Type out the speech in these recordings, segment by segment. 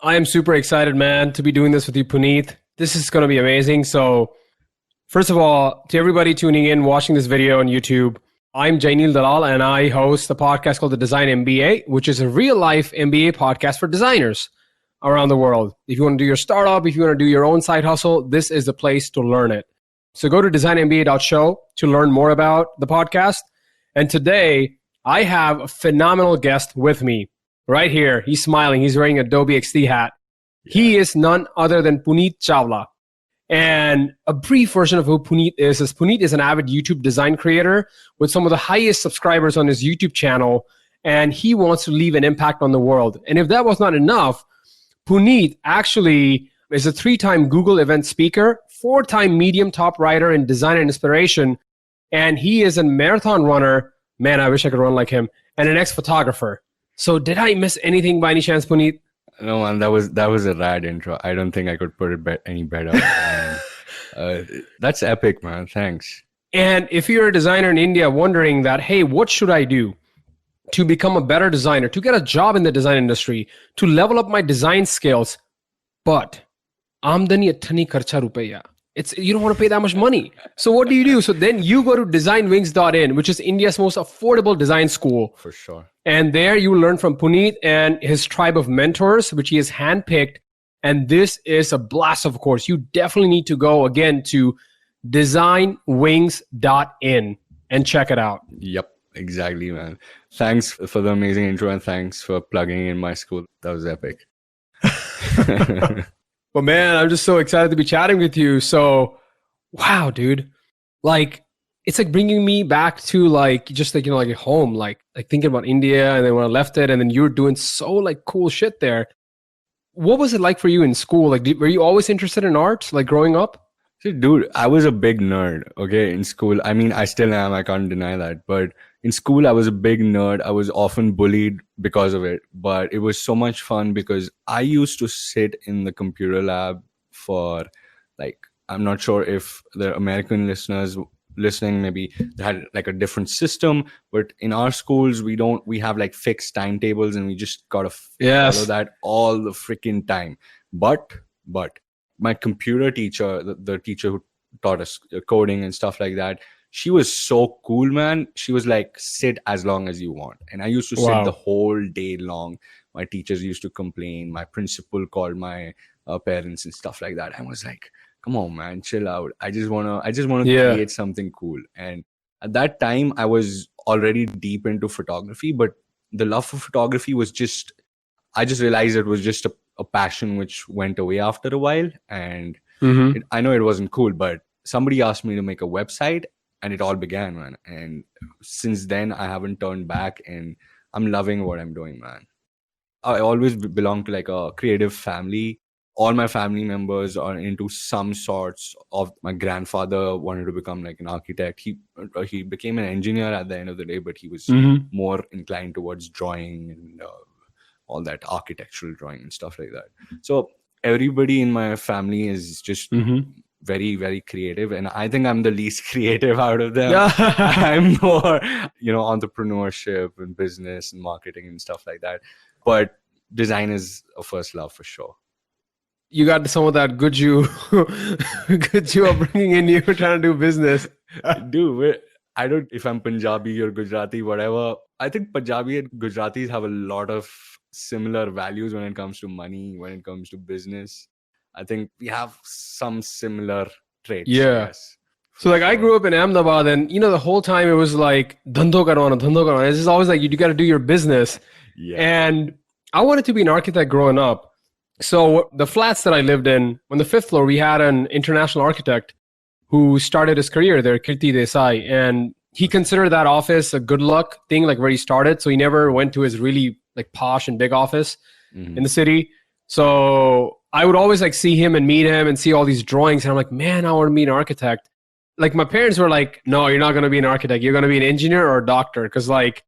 I am super excited, man, to be doing this with you, Puneet. This is going to be amazing. So, first of all, to everybody tuning in, watching this video on YouTube, I'm Jainil Dalal, and I host a podcast called the Design MBA, which is a real-life MBA podcast for designers around the world. If you want to do your startup, if you want to do your own side hustle, this is the place to learn it. So go to designmba.show to learn more about the podcast. And today, I have a phenomenal guest with me. Right here, he's smiling. He's wearing a Adobe XD hat. Yeah. He is none other than Punit Chawla. And a brief version of who Punit is Punit is an avid YouTube design creator with some of the highest subscribers on his YouTube channel. And he wants to leave an impact on the world. And if that was not enough, Punit actually is a 3-time Google event speaker, 4-time Medium top writer in design and inspiration. And he is a marathon runner. Man, I wish I could run like him. And an ex-photographer. So did I miss anything by any chance, Punit? No, man, that was a rad intro. I don't think I could put it any better. That's epic, man. Thanks. And if you're a designer in India wondering that, hey, what should I do to become a better designer, to get a job in the design industry, to level up my design skills, but amdani attani kharcha rupaya. You don't want to pay that much money. So what do you do? So then you go to designwings.in, which is India's most affordable design school. For sure. And there you learn from Punit and his tribe of mentors, which he has handpicked. And this is a blast, of course. You definitely need to go again to designwings.in and check it out. Yep, exactly, man. Thanks for the amazing intro and thanks for plugging in my school. That was epic. Well, man, I'm just so excited to be chatting with you. So, wow, dude. Like, it's like bringing me back to like home, like thinking about India, and then when I left it, and then you were doing so like cool shit there. What was it like for you in school? Like, were you always interested in art, like growing up? Dude, I was a big nerd, okay, in school. I mean, I still am. I can't deny that. But in school, I was a big nerd. I was often bullied because of it. But it was so much fun because I used to sit in the computer lab for like, I'm not sure if the American listeners listening, maybe they had like a different system. But in our schools, we have like fixed timetables and we just gotta follow that all the freaking time. But my computer teacher, the teacher who taught us coding and stuff like that, she was so cool, man. She was like, sit as long as you want. And I used to sit the whole day long. My teachers used to complain. My principal called my parents and stuff like that. I was like, come on, man, chill out. I just want to create something cool. And at that time, I was already deep into photography, but the love for photography was I just realized it was just a passion which went away after a while. And I know it wasn't cool, but somebody asked me to make a website and it all began, man. And since then, I haven't turned back and I'm loving what I'm doing, man. I always belong to like a creative family. All my family members are into some sorts of. My grandfather wanted to become like an architect. He became an engineer at the end of the day, but he was more inclined towards drawing and all that architectural drawing and stuff like that. So everybody in my family is just very, very creative. And I think I'm the least creative out of them. I'm more, entrepreneurship and business and marketing and stuff like that. But design is a first love for sure. You got some of that good Jew upbringing in you trying to do business. Dude, I don't, if I'm Punjabi or Gujarati, whatever, I think Punjabi and Gujaratis have a lot of similar values when it comes to money, when it comes to business. I think we have some similar traits. Yeah. So like I grew up in Ahmedabad and the whole time it was like, Dhando karwana. It's just always like, you got to do your business. Yeah. And I wanted to be an architect growing up. So the flats that I lived in, on the 5th floor, we had an international architect who started his career there, Kirti Desai. And he considered that office a good luck thing, like where he started. So he never went to his really like posh and big office in the city. So I would always like see him and meet him and see all these drawings. And I'm like, man, I want to be an architect. Like my parents were like, no, you're not going to be an architect. You're going to be an engineer or a doctor. Cause like,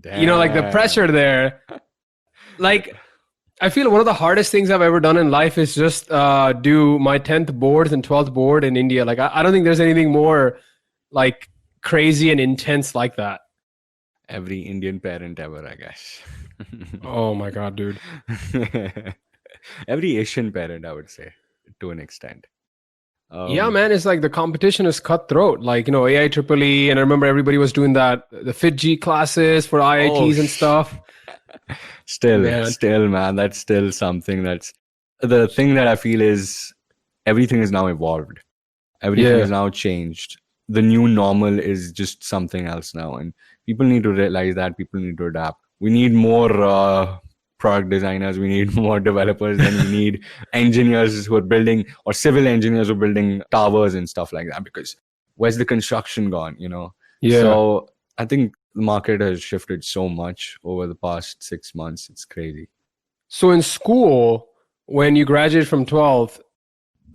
like the pressure there, like, I feel one of the hardest things I've ever done in life is just do my 10th board and 12th board in India. Like, I don't think there's anything more like crazy and intense like that. Every Indian parent ever, I guess. Oh my God, dude. Every Asian parent, I would say, to an extent. Yeah, Um, man, it's like the competition is cutthroat. Like, AI Triple E, and I remember everybody was doing that, the FitG classes for oh, IITs and stuff. Man, still, man, that's still something that's the thing that I feel is everything is now evolved. Everything yeah, is now changed. The new normal is just something else now, and people need to realize that. People need to adapt. We need more product designers. We need more developers. Then we need engineers who are building, or civil engineers who are building towers and stuff like that. Because where's the construction gone? yeah. So I think the market has shifted so much over the past 6 months. It's crazy. So in school, when you graduated from 12th,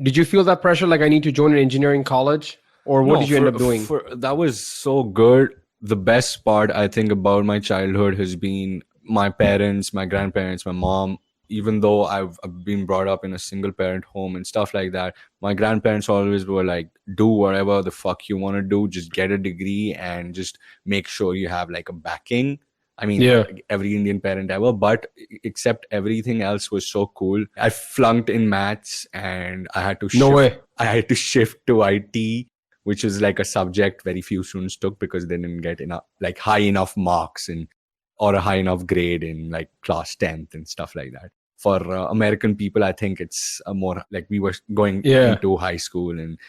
did you feel that pressure like I need to join an engineering college? Or what No, did you end for up doing? for that was so good. The best part I think about my childhood has been my parents, my grandparents, my mom. Even though I've been brought up in a single parent home and stuff like that, my grandparents always were like, "Do whatever the fuck you want to do. Just get a degree and just make sure you have like a backing." I mean, Yeah, every Indian parent ever, but except everything else was so cool. I flunked in maths and I had to no shift. way. I had to shift to IT, which is like a subject very few students took because they didn't get enough, like high enough marks and or a high enough grade in like class 10th and stuff like that. For American people, I think it's a more like we were going Yeah, into high school and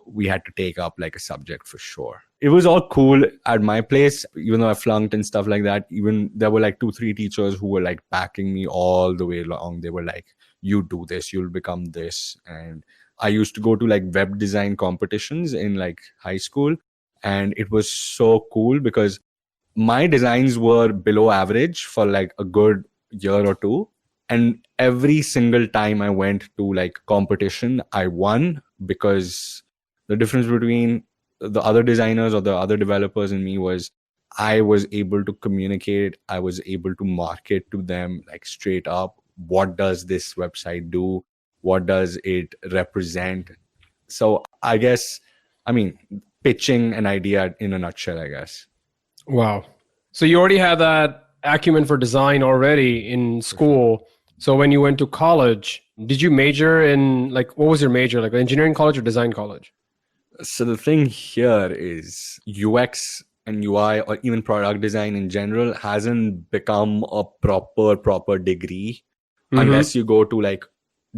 we had to take up like a subject for sure. It was all cool at my place, even though I flunked and stuff like that. Even there were like 2, 3 teachers who were like backing me all the way along. They were like, "You do this, you'll become this." And I used to go to like web design competitions in like high school. And it was so cool because my designs were below average for like a good year or two. And every single time I went to like competition, I won because the difference between the other designers or the other developers and me was I was able to communicate, I was able to market to them like straight up, what does this website do? What does it represent? So I guess, I mean, pitching an idea in a nutshell, I guess. wow. So you already had that acumen for design already in For sure. school. So when you went to college, did you major in like what was your major? Like engineering college or design college? So the thing here is UX and UI or even product design in general hasn't become a proper degree Mm-hmm. unless you go to like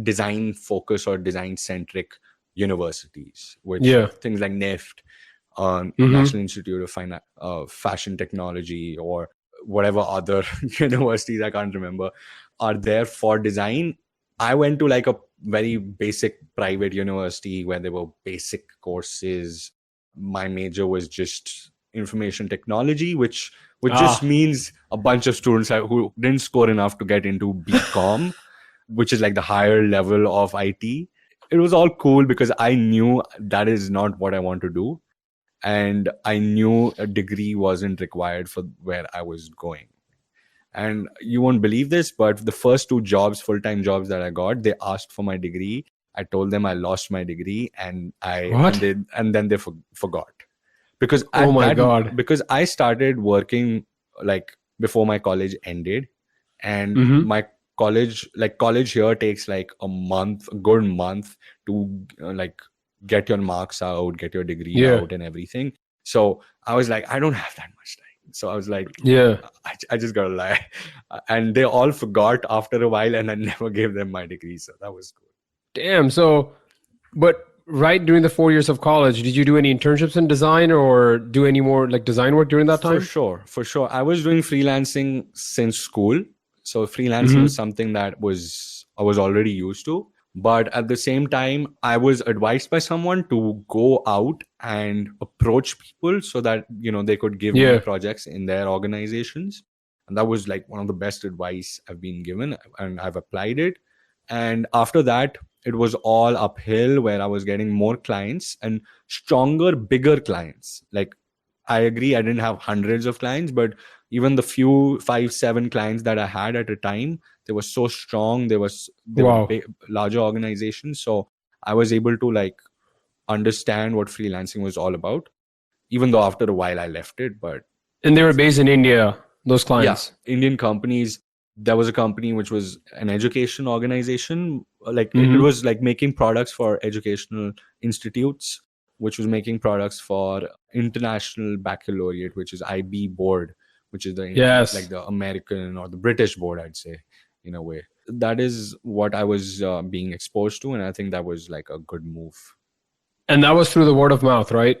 design focus or design centric universities, which Yeah. things like NIFT, Mm-hmm. National Institute of Fashion Technology, or whatever other universities I can't remember are there for design. I went to like a very basic private university where there were basic courses. My major was just information technology, which just Ah. means a bunch of students who didn't score enough to get into BCom, which is like the higher level of IT. It was all cool because I knew that is not what I want to do. And I knew a degree wasn't required for where I was going. And you won't believe this, but the first 2 jobs, full-time jobs that I got, they asked for my degree. I told them I lost my degree, and What? then they forgot because Oh my God. because I started working like before my college ended, and Mm-hmm. my college here takes like a good month to like get your marks out, get your degree Yeah. out, and everything. So I was like, I don't have that much time. So I was like, Yeah. I just gotta lie. And they all forgot after a while, and I never gave them my degree. So that was cool. Damn. So, but right during the 4 years of college, did you do any internships in design or do any more like design work during that For time? sure, for sure. I was doing freelancing since school. So freelancing was Mm-hmm. something that was I was already used to. But at the same time, I was advised by someone to go out and approach people so that, they could give me Yeah. projects in their organizations. And that was like one of the best advice I've been given, and I've applied it. And after that, it was all uphill where I was getting more clients and stronger, bigger clients. Like, I agree, I didn't have hundreds of clients, but even the few 5, 7 clients that I had at a time, they were so strong. They were Wow. big, larger organizations. So I was able to like understand what freelancing was all about, even though after a while I left it. But And they were based in India, those yeah, clients. Indian companies, there was a company which was an education organization. Like it Mm-hmm. was like making products for educational institutes, which was making products for international baccalaureate, which is IB board, which is like Yes. the American or the British board, I'd say, in a way. That is what I was being exposed to, and I think that was like a good move. And that was through the word of mouth, right?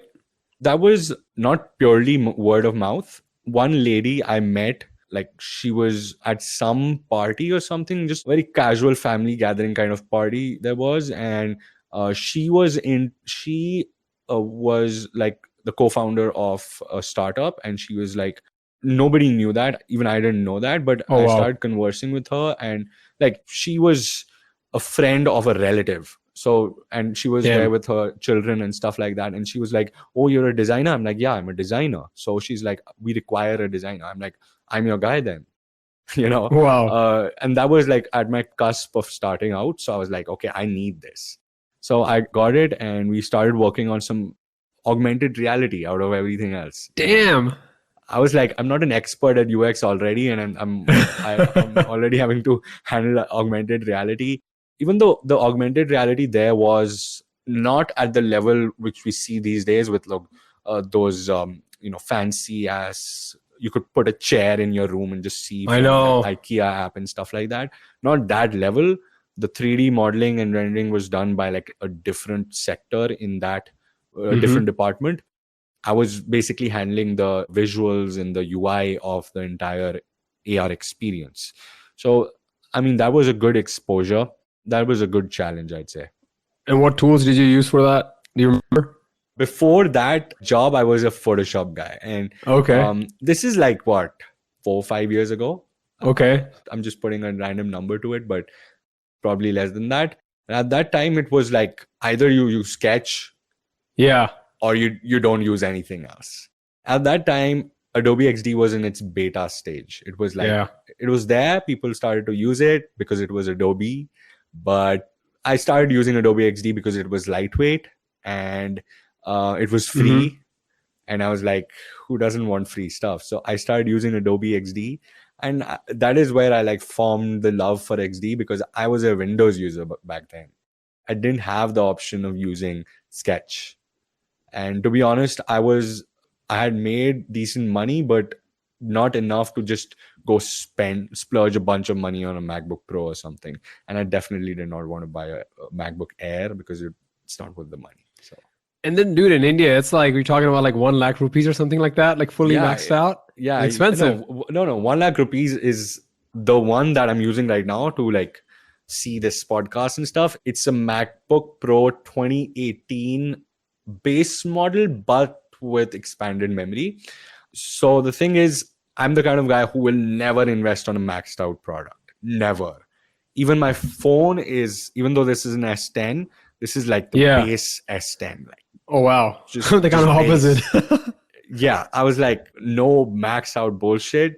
That was not purely word of mouth. One lady I met, like she was at some party or something, just very casual family gathering kind of party there was, and she was like the co-founder of a startup, and she was like, nobody knew that, even I didn't know that, but Oh I wow. started conversing with her, and like she was a friend of a relative. So, and she was there Damn. with her children and stuff like that, and she was like, oh, you're a designer? I'm like, yeah, I'm a designer. So she's like, we require a designer. I'm like, I'm your guy then. you know Wow. and that was like at my cusp of starting out, so I was like, okay, I need this. So I got it, and we started working on some augmented reality out of everything else. Damn. I was like, I'm not an expert at UX already, and I'm already having to handle augmented reality. Even though the augmented reality there was not at the level which we see these days with those fancy ass. You could put a chair in your room and just see I from that know. IKEA app and stuff like that. Not that level. The 3D modeling and rendering was done by like a different sector in that different Mm-hmm. department. I was basically handling the visuals and the UI of the entire AR experience. So, I mean, that was a good exposure. That was a good challenge, I'd say. And what tools did you use for that? Do you remember? Before that job, I was a Photoshop guy. And Okay. this is like what, 4 or 5 years ago? Okay. I'm just putting a random number to it, but probably less than that. And at that time, it was like either you use Sketch Yeah. or you don't use anything else. At that time, Adobe XD was in its beta stage. It was like, Yeah. it was there, people started to use it because it was Adobe, but I started using Adobe XD because it was lightweight and it was Mm-hmm. free, and I was like, who doesn't want free stuff? So I started using Adobe XD, and that is where I like formed the love for XD, because I was a Windows user back then. I didn't have the option of using Sketch. And to be honest, I had made decent money, but not enough to just go splurge a bunch of money on a MacBook Pro or something. And I definitely did not want to buy a MacBook Air because it's not worth the money. So And then, dude, in India, it's like we're talking about like 1 lakh rupees or something like that, like fully yeah, maxed out. yeah, It's expensive. no, 1 lakh rupees is the one that I'm using right now to like see this podcast and stuff. It's a MacBook Pro 2018 base model, but with expanded memory. So the thing is, I'm the kind of guy who will never invest on a maxed out product. Never. Even my phone is, even though this is an S10, this is like the Yeah. base S10, like Oh wow. just The kind of opposite. base. Yeah, I was like, no max out bullshit.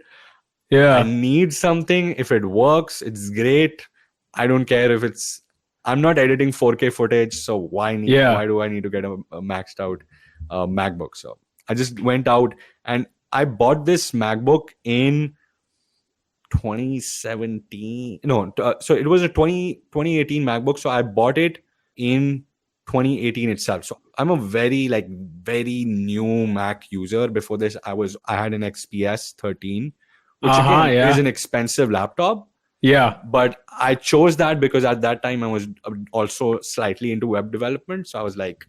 I Yeah. need something. If it works, it's great. I don't care if it's. I'm not editing 4K footage, so Yeah. why do I need to get a maxed out MacBook? So I just went out and I bought this MacBook in 2017. No, so it was a 2018 MacBook. So I bought it in 2018 itself. So I'm a very new Mac user. Before this, I had an XPS 13, which Uh-huh. again is Yeah. an expensive laptop. Yeah. But I chose that because at that time I was also slightly into web development. So I was like,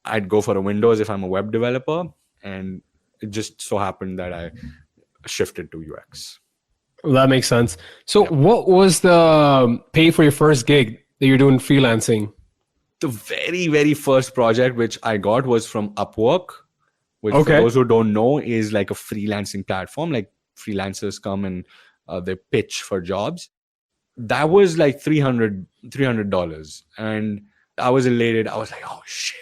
I'd go for a Windows if I'm a web developer. And it just so happened that I shifted to UX. Well, that makes sense. So, Yeah. what was the pay for your first gig that you're doing freelancing? The very first project which I got was from Upwork, which for Okay. those who don't know is like a freelancing platform. Like freelancers come and they pitch for jobs. That was like $300, and I was elated. I was like, oh shit,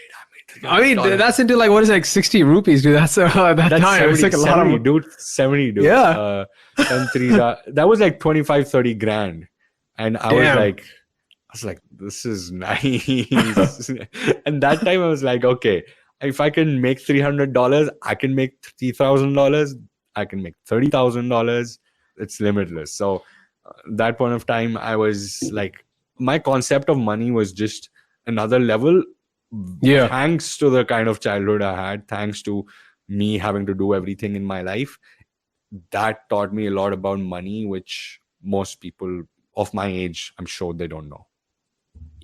I I made mean, $300. that's into like what is it, like 60 rupees, dude. That's that That's time. It's 70, like a lot 70, of. dude. 70, dude. Yeah. And that was like 25, 30 grand. And I Damn. was like, this is nice. And that time I was like, okay, if I can make $300, I can make $3,000. I can make $30,000. It's limitless. So That point of time, I was like, my concept of money was just another level. Yeah. Thanks to the kind of childhood I had, thanks to me having to do everything in my life, that taught me a lot about money, which most people of my age, I'm sure they don't know.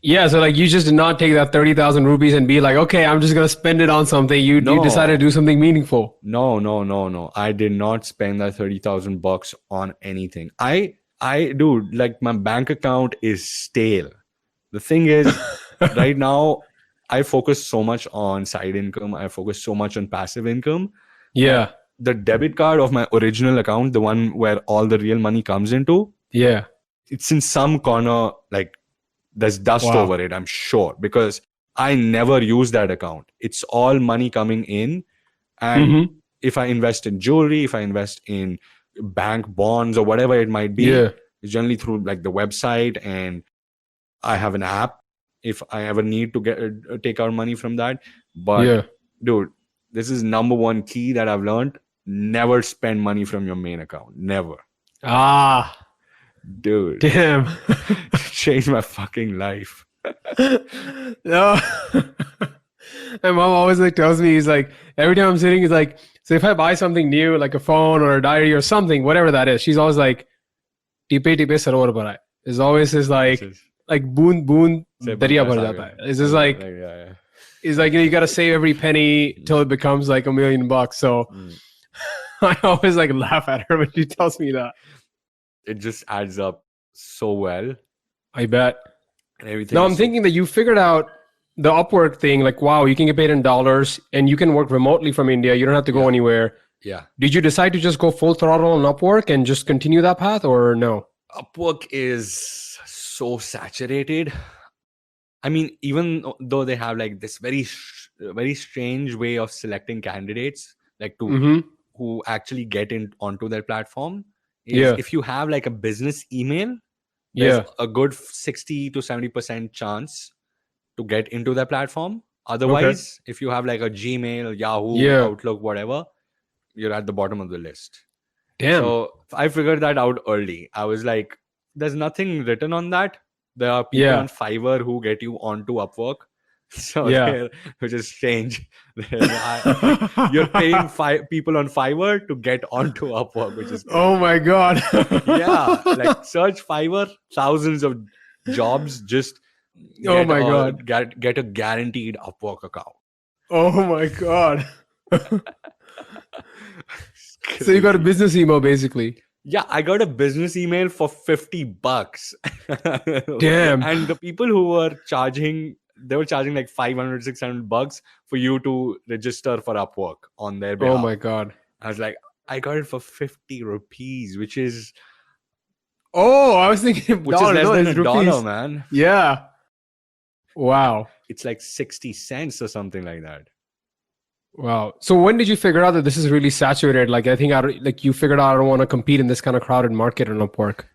Yeah, so like you just did not take that 30,000 rupees and be like, okay, I'm just gonna spend it on something. You decided to do something meaningful. No. I did not spend that 30,000 bucks on anything. Dude, like my bank account is stale. The thing is, right now, I focus so much on side income. I focus so much on passive income. Yeah. The debit card of my original account, the one where all the real money comes into, Yeah. it's in some corner, like there's dust Wow. over it, I'm sure, because I never use that account. It's all money coming in. And if I invest in jewelry, if I invest in bank bonds or whatever it might be, Yeah. it's generally through like the website, and I have an app if I ever need to get take out money from that. But Yeah. dude, this is number one key that I've learned: never spend money from your main account. Never. Ah, Dude, damn. changed my fucking life. No. My mom always like tells me, he's like, every time I'm sitting, he's like, so if I buy something new, like a phone or a diary or something, whatever that is, she's always like, tipe tipe saror bhara. It's always is like boon boon dariya bhar jata hai. It's just like, yeah. it's like, you got to save every penny till it becomes like $1 million. So I always like laugh at her when she tells me that. It just adds up so well. I bet. And everything. Now I'm thinking that you figured out the Upwork thing, like, wow, you can get paid in dollars and you can work remotely from India. You don't have to go anywhere. Yeah. Did you decide to just go full throttle on Upwork and just continue that path, or no? Upwork is so saturated. I mean, even though they have like this very strange way of selecting candidates, like to who actually get in onto their platform, is if you have like a business email, there's a good 60 to 70% chance to get into their platform. Otherwise, if you have like a Gmail, Yahoo, Outlook, whatever, you're at the bottom of the list. Damn. So I figured that out early. I was like, there's nothing written on that. There are people on Fiverr who get you onto Upwork. So which is strange. You're paying people on Fiverr to get onto Upwork, which is crazy. Oh my God. Yeah, like search Fiverr, thousands of jobs, just get a guaranteed Upwork account. Oh my God. So you got a business email basically. Yeah, I got a business email for $50. Damn. And the people who were charging, they were charging like $500, $600 for you to register for Upwork on their behalf. Oh my God. I was like, I got it for 50 rupees, which is... Oh, I was thinking which is less than $1, man. Yeah. Wow. It's like 60 cents or something like that. Wow. So when did you figure out that this is really saturated? Like, I think you figured out I don't want to compete in this kind of crowded market on Upwork.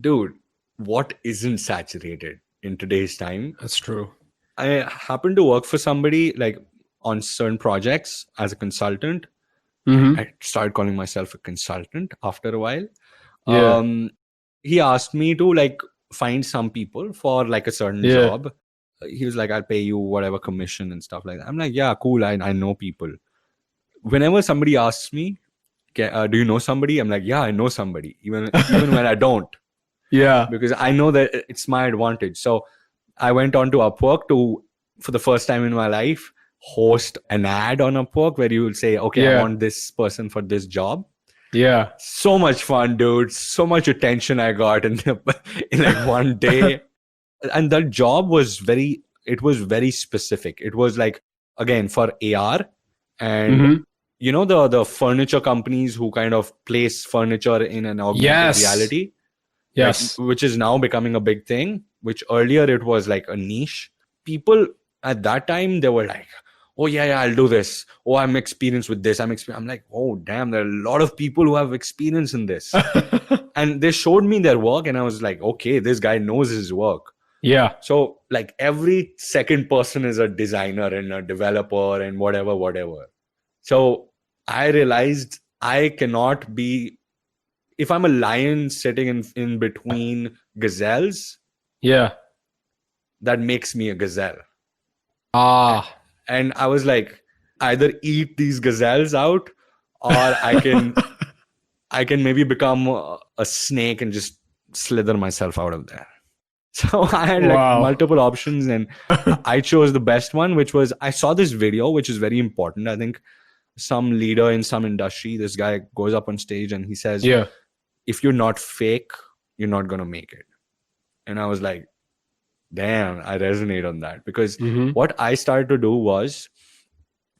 Dude, what isn't saturated in today's time? That's true. I happened to work for somebody like on certain projects as a consultant. I started calling myself a consultant after a while. He asked me to like find some people for like a certain job. He was like, I'll pay you whatever commission and stuff like that. I'm like, yeah, cool. I know people. Whenever somebody asks me, do you know somebody? I'm like, yeah, I know somebody, even when I don't. Yeah. Because I know that it's my advantage. So I went on to Upwork to, for the first time in my life, host an ad on Upwork where you will say, okay, I want this person for this job. Yeah. So much fun, dude. So much attention I got in like one day. And that job was very specific. It was like, again, for AR. And you know, the furniture companies who kind of place furniture in an augmented reality. Yes. Like, which is now becoming a big thing, which earlier it was like a niche. People at that time, they were like, oh yeah, I'll do this. Oh, I'm experienced with this. I'm like, oh damn, there are a lot of people who have experience in this. And they showed me their work and I was like, okay, this guy knows his work. Yeah. So like every second person is a designer and a developer and whatever. So I realized I cannot be if I'm a lion sitting in between gazelles, Yeah. that makes me a gazelle. Ah. And I was like, either eat these gazelles out, or I can maybe become a snake and just slither myself out of there. So I had like Wow. multiple options, and I chose the best one, which was, I saw this video, which is very important. I think some leader in some industry, this guy goes up on stage and he says, Yeah. if you're not fake, you're not going to make it. And I was like, damn, I resonate on that, because Mm-hmm. what I started to do was,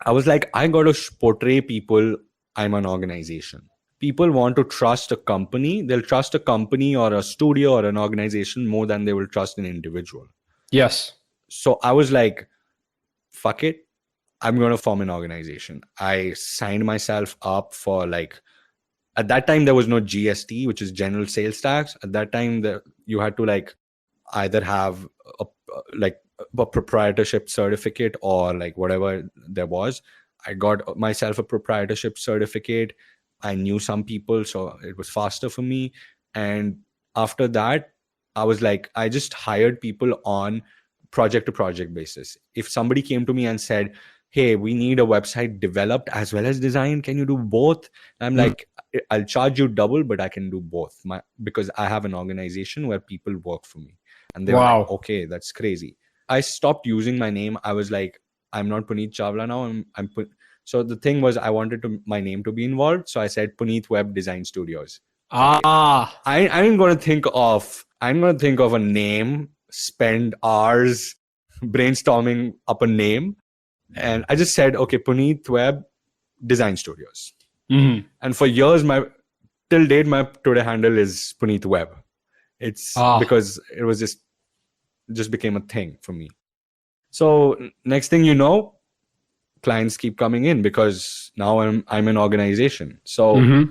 I was like, I got to portray people I'm an organization. People want to trust a company. They'll trust a company or a studio or an organization more than they will trust an individual. Yes. So I was like, fuck it. I'm going to form an organization. I signed myself up for like, at that time, there was no GST, which is general sales tax. At that time, you had to like either have like a proprietorship certificate or like whatever there was. I got myself a proprietorship certificate. I knew some people, so it was faster for me. And after that, I was like, I just hired people on project to project basis. If somebody came to me and said, hey, we need a website developed as well as designed, can you do both? I'm like, I'll charge you double, but I can do both, because I have an organization where people work for me. And they were like, okay, that's crazy. I stopped using my name. I was like, I'm not Punit Chawla now. So the thing was, I wanted my name to be involved. So I said Punit Web Design Studios. Ah. I'm going to think of a name, spend hours brainstorming up a name. And I just said, okay, Punit Web Design Studios. Mm-hmm. And for years, till date, my Twitter handle is Punit Web. It's because it was just became a thing for me. So next thing you know, clients keep coming in because now I'm an organization. So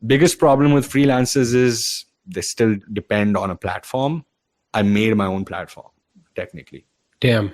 biggest problem with freelancers is they still depend on a platform. I made my own platform, technically. Damn.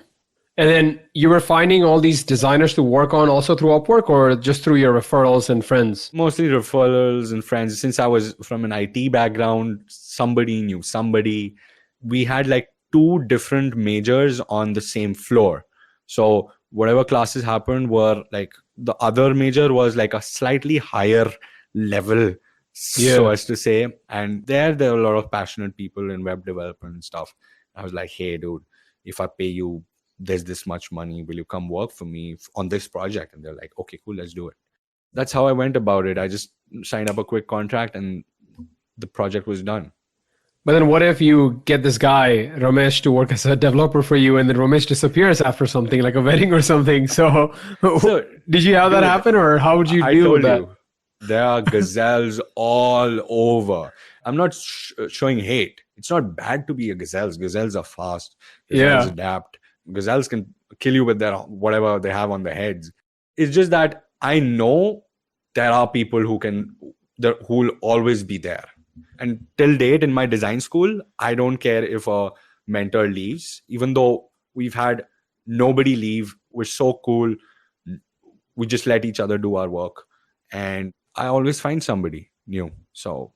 And then you were finding all these designers to work on also through Upwork, or just through your referrals and friends? Mostly referrals and friends. Since I was from an IT background, somebody knew somebody. We had like 2 different majors on the same floor. So whatever classes happened were like, the other major was like a slightly higher level, so as to say. And there were a lot of passionate people in web development and stuff. I was like, hey, dude, if I pay you, there's this much money, will you come work for me on this project? And they're like, okay, cool, let's do it. That's how I went about it. I just signed up a quick contract and the project was done. But then what if you get this guy, Ramesh, to work as a developer for you, and then Ramesh disappears after something like a wedding or something? So did you have that happen, or how would you deal with that? There are gazelles all over. I'm not showing hate. It's not bad to be a gazelle. Gazelles are fast. Gazelles adapt. Gazelles can kill you with their whatever they have on their heads. It's just that I know there are people who will always be there. And till date in my design school, I don't care if a mentor leaves, even though we've had nobody leave. We're so cool. We just let each other do our work. And I always find somebody new. So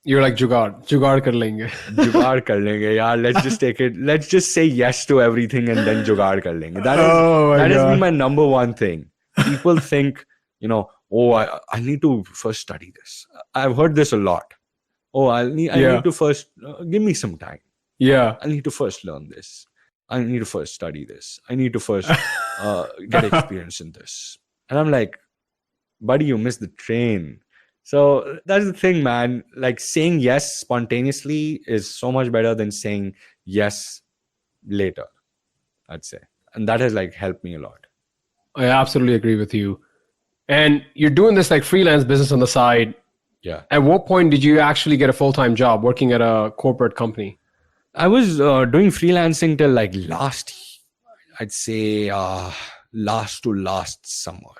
you're like jugaad kar lenge. Jugaad kar lenge. Yeah, let's just take it. Let's just say yes to everything and then jugaad kar lenge. That has been my number one thing. People think, oh, I need to first study this. I've heard this a lot. Oh, I need to first give me some time. Yeah. I need to first learn this. I need to first study this. I need to first get experience in this. And I'm like, buddy, you missed the train. So that's the thing, man. Like, saying yes spontaneously is so much better than saying yes later, I'd say. And that has like helped me a lot. I absolutely agree with you. And you're doing this like freelance business on the side. Yeah. At what point did you actually get a full-time job working at a corporate company? I was doing freelancing till like last summer.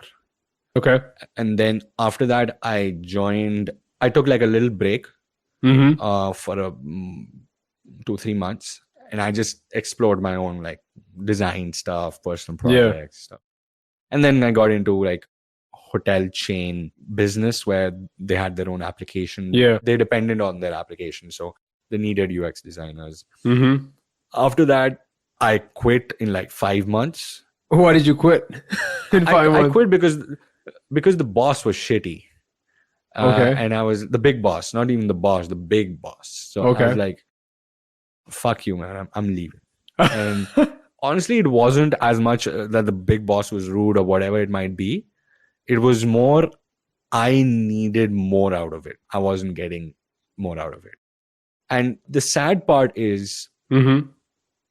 Okay. And then after that, I took like a little break for 2-3 months. And I just explored my own like design stuff, personal projects stuff. And then I got into like hotel chain business where they had their own application. Yeah. They depended on their application. So they needed UX designers. Mm-hmm. After that, I quit in like 5 months. Why did you quit in 5 I months? quit because the boss was shitty. Okay. And I was the big boss, not even the boss, the big boss. So I Okay. was like, fuck you, man. I'm leaving. And honestly, it wasn't as much that the big boss was rude or whatever it might be. It was more, I needed more out of it. I wasn't getting more out of it. And the sad part is, Mm-hmm.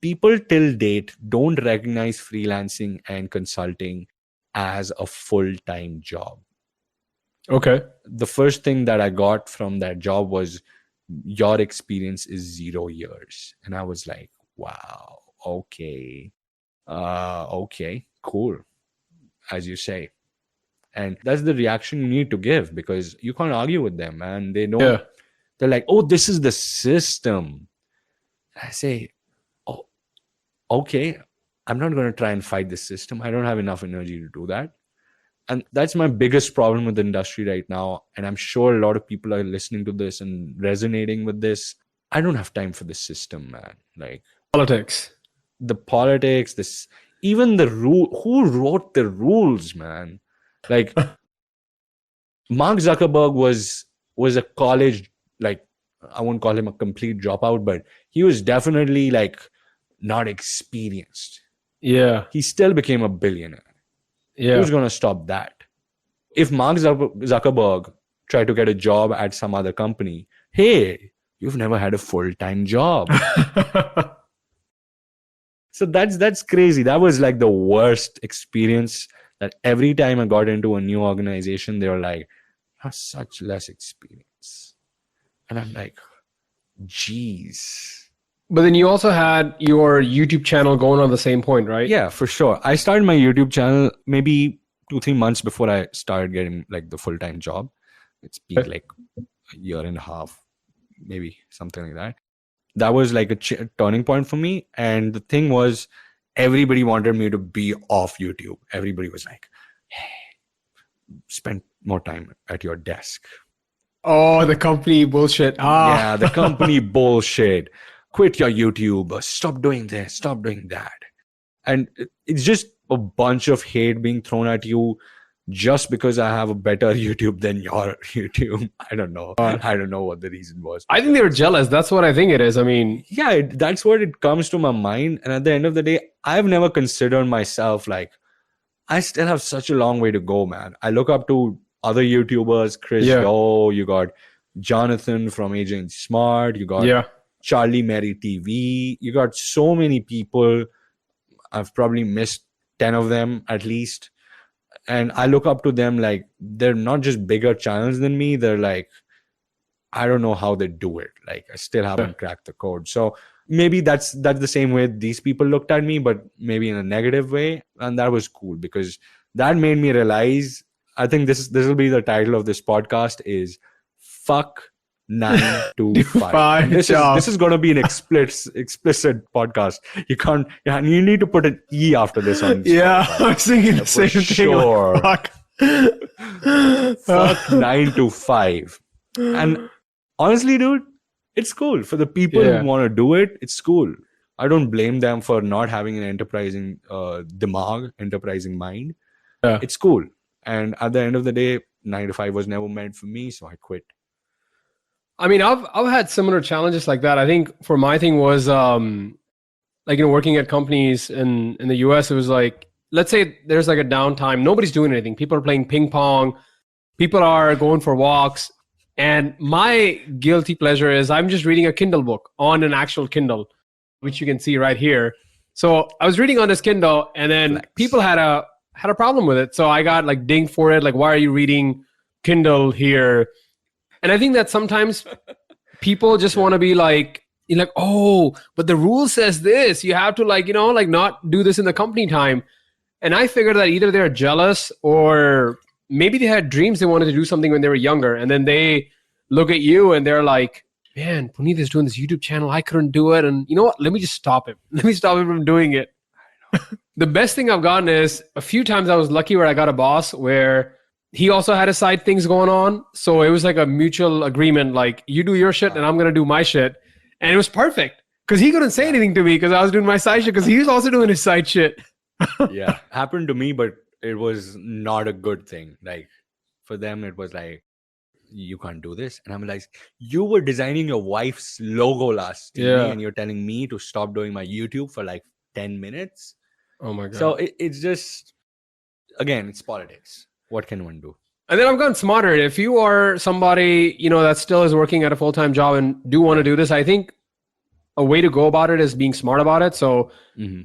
people till date don't recognize freelancing and consulting as a full-time job. Okay. The first thing that I got from that job was, your experience is 0 years. And I was like, wow, okay. Okay, cool. As you say. And that's the reaction you need to give, because you can't argue with them, man. They don't. Yeah. They're like, oh, this is the system. I say, oh, okay. I'm not going to try and fight the system. I don't have enough energy to do that. And that's my biggest problem with the industry right now. And I'm sure a lot of people are listening to this and resonating with this. I don't have time for the system, man. Like Politics. the politics, this, even the rule. Who wrote the rules, man? Like Mark Zuckerberg was a college, like, I won't call him a complete dropout, but he was definitely like not experienced. Yeah. He still became a billionaire. Yeah. Who's going to stop that? If Mark Zuckerberg tried to get a job at some other company, hey, you've never had a full-time job. So that's crazy. That was like the worst experience. That every time I got into a new organization, they were like, you have such less experience. And I'm like, geez. But then you also had your YouTube channel going on the same point, right? Yeah, for sure. I started my YouTube channel maybe 2-3 months before I started getting like the full-time job. It's been like a year and a half, maybe something like that. That was like a turning point for me. And the thing was, everybody wanted me to be off YouTube. Everybody was like, hey, spend more time at your desk. Oh, the company bullshit. Yeah, the company bullshit. Quit your YouTube. Stop doing this. Stop doing that. And it's just a bunch of hate being thrown at you just because I have a better YouTube than your YouTube. I don't know. I don't know what the reason was. I think they were jealous. That's what I think it is. I mean, yeah, that's what it comes to my mind. And at the end of the day, I've never considered myself like, I still have such a long way to go, man. I look up to other YouTubers, Chris Yo, you got Jonathan from Agent Smart, you got Charlie Mary TV, you got so many people. I've probably missed 10 of them at least. And I look up to them like they're not just bigger channels than me. They're like, I don't know how they do it. Like I still haven't cracked the code. So maybe that's the same way these people looked at me, but maybe in a negative way. And that was cool because that made me realize, I think this will be the title of this podcast is fuck 9 to 5. This is going to be an explicit podcast. You need to put an E after this on. Yeah, I was thinking the same thing. Sure. Like, fuck 9 to 5. And honestly, dude, it's cool for the people who want to do it. It's cool. I don't blame them for not having an enterprising enterprising mind. It's cool. And at the end of the day, 9 to 5 was never meant for me, so I quit. I mean, I've had similar challenges like that. I think for my thing was working at companies in the US, it was like, let's say there's like a downtime, nobody's doing anything. People are playing ping pong, people are going for walks, and my guilty pleasure is I'm just reading a Kindle book on an actual Kindle, which you can see right here. So I was reading on this Kindle, and then people had a problem with it. So I got like dinged for it. Like, why are you reading Kindle here? And I think that sometimes people just want to be like, you're like, oh, but the rule says this. You have to not do this in the company time. And I figured that either they're jealous or maybe they had dreams they wanted to do something when they were younger. And then they look at you and they're like, man, Punit is doing this YouTube channel. I couldn't do it. And you know what? Let me just stop him. Let me stop him from doing it. The best thing I've gotten is a few times I was lucky where I got a boss where he also had his side things going on. So it was like a mutual agreement, like you do your shit and I'm gonna do my shit. And it was perfect. Because he couldn't say anything to me because I was doing my side shit because he was also doing his side shit. Yeah, happened to me, but it was not a good thing. Like for them, it was like, you can't do this. And I'm like, you were designing your wife's logo last to me, Yeah. and you're telling me to stop doing my YouTube for like 10 minutes. Oh my God. So it's just, again, it's politics. What can one do? And then I've gotten smarter. If you are somebody, you know, that still is working at a full-time job and do want to do this, I think a way to go about it is being smart about it. So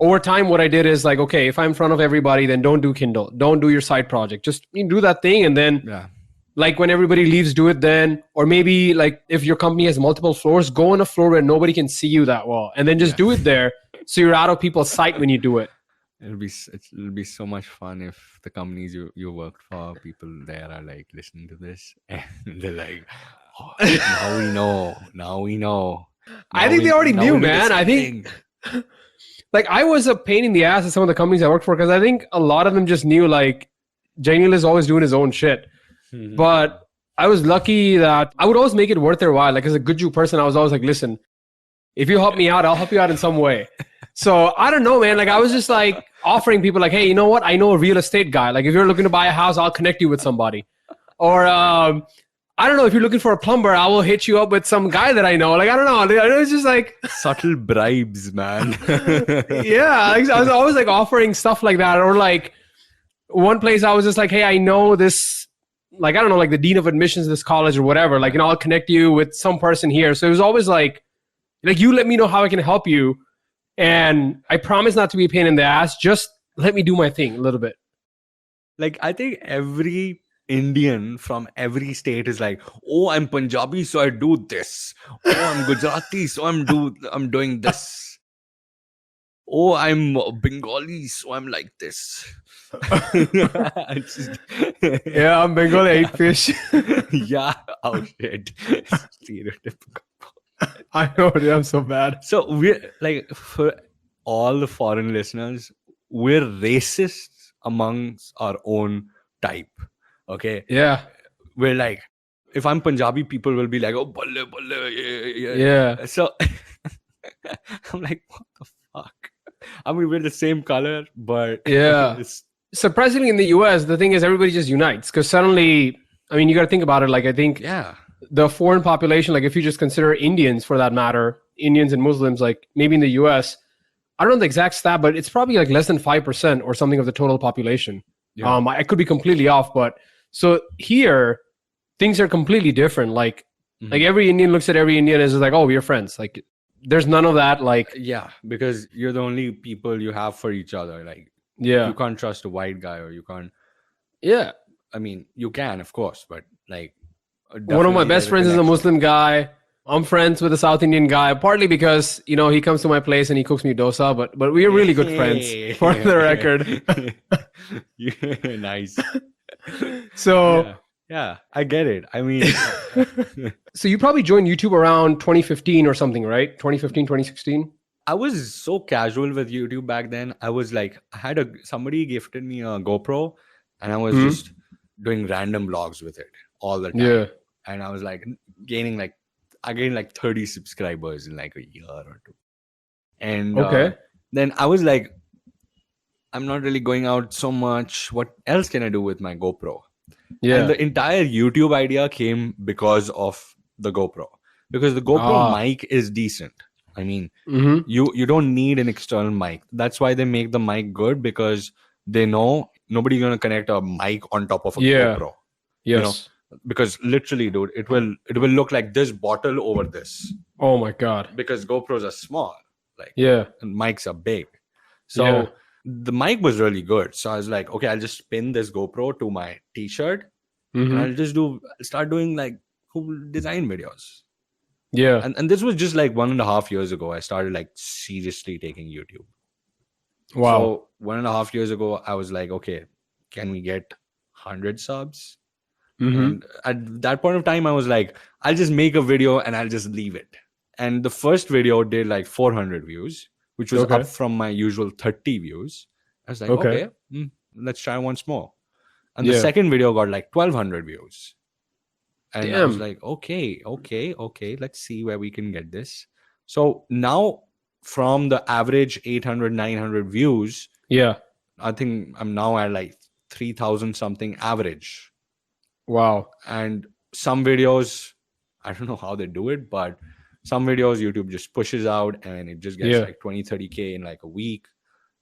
over time, what I did is like, okay, if I'm in front of everybody, then don't do Kindle. Don't do your side project. Just do that thing. And then like when everybody leaves, do it then. Or maybe like if your company has multiple floors, go on a floor where nobody can see you that well. And then just do it there. So you're out of people's sight when you do it. It'll be so much fun if the companies you worked for, people there are like listening to this and they're like, oh, now we know. I think they already knew, man. I think like I was a pain in the ass at some of the companies I worked for because I think a lot of them just knew like Jainil is always doing his own shit. But I was lucky that I would always make it worth their while. Like as a good Jew person, I was always like, listen, if you help me out, I'll help you out in some way. So I don't know, man. Like I was just like offering people like, hey, you know what? I know a real estate guy. Like if you're looking to buy a house, I'll connect you with somebody. Or I don't know, if you're looking for a plumber, I will hit you up with some guy that I know. Like, I don't know. It's just like subtle bribes, man. Yeah. Like, I was always like offering stuff like that. Or like one place I was just like, hey, I know this, like, I don't know, like the dean of admissions of this college or whatever. Like, I'll connect you with some person here. So it was always like you let me know how I can help you. And I promise not to be a pain in the ass. Just let me do my thing a little bit. Like, I think every Indian from every state is like, oh, I'm Punjabi, so I do this. Oh, I'm Gujarati, so I'm doing this. Oh, I'm Bengali, so I'm like this. Yeah, I'm Bengali, I eat fish. Yeah, oh shit. Stereotypical. I know, dude, I'm so bad. So we're like, for all the foreign listeners, we're racists amongst our own type. Okay. Yeah. We're like, if I'm Punjabi, people will be like, oh, balle, balle, yeah. So I'm like, what the fuck? I mean, we're the same color, but yeah. Surprisingly, in the US, the thing is everybody just unites because suddenly, I mean, you got to think about it. Like, I think the foreign population, like if you just consider Indians for that matter, Indians and Muslims, like maybe in the US, I don't know the exact stat, but it's probably like less than 5% or something of the total population. Yeah. I could be completely off, but so here things are completely different. Like, like every Indian looks at every Indian as like, oh, we're friends. Like, there's none of that. Like, yeah, because you're the only people you have for each other. Like, you can't trust a white guy, or you can't. Yeah, I mean, you can, of course, but like, one of my best friends is a Muslim guy. I'm friends with a South Indian guy, partly because, you know, he comes to my place and he cooks me dosa, but we are really good friends, for the record. Nice. So yeah, I get it. I mean, so you probably joined YouTube around 2015 or something, right? 2015, 2016. I was so casual with YouTube back then. I was like, somebody gifted me a GoPro, and I was just doing random vlogs with it all the time. Yeah. And I was like I gained like 30 subscribers in like a year or two. And then I was like, I'm not really going out so much. What else can I do with my GoPro? Yeah. And the entire YouTube idea came because of the GoPro. Because the GoPro mic is decent. I mean, you don't need an external mic. That's why they make the mic good, because they know nobody's going to connect a mic on top of a GoPro. Yes. You know? Because literally, dude, it will look like this bottle over this. Oh my God. Because GoPros are small. Like, and mics are big. So the mic was really good. So I was like, okay, I'll just pin this GoPro to my t-shirt and I'll start doing like cool design videos. Yeah. And this was just like 1.5 years ago. I started like seriously taking YouTube. Wow. So 1.5 years ago, I was like, okay, can we get 100 subs? And at that point of time, I was like, I'll just make a video and I'll just leave it. And the first video did like 400 views, which was up from my usual 30 views. I was like, okay, let's try once more. And the second video got like 1,200 views. And I was Damn. like, okay, let's see where we can get this. So now from the average 800, 900 views, Yeah. I think I'm now at like 3,000 something average. Wow. And some videos, I don't know how they do it, but some videos YouTube just pushes out and it just gets like 20, 30K in like a week.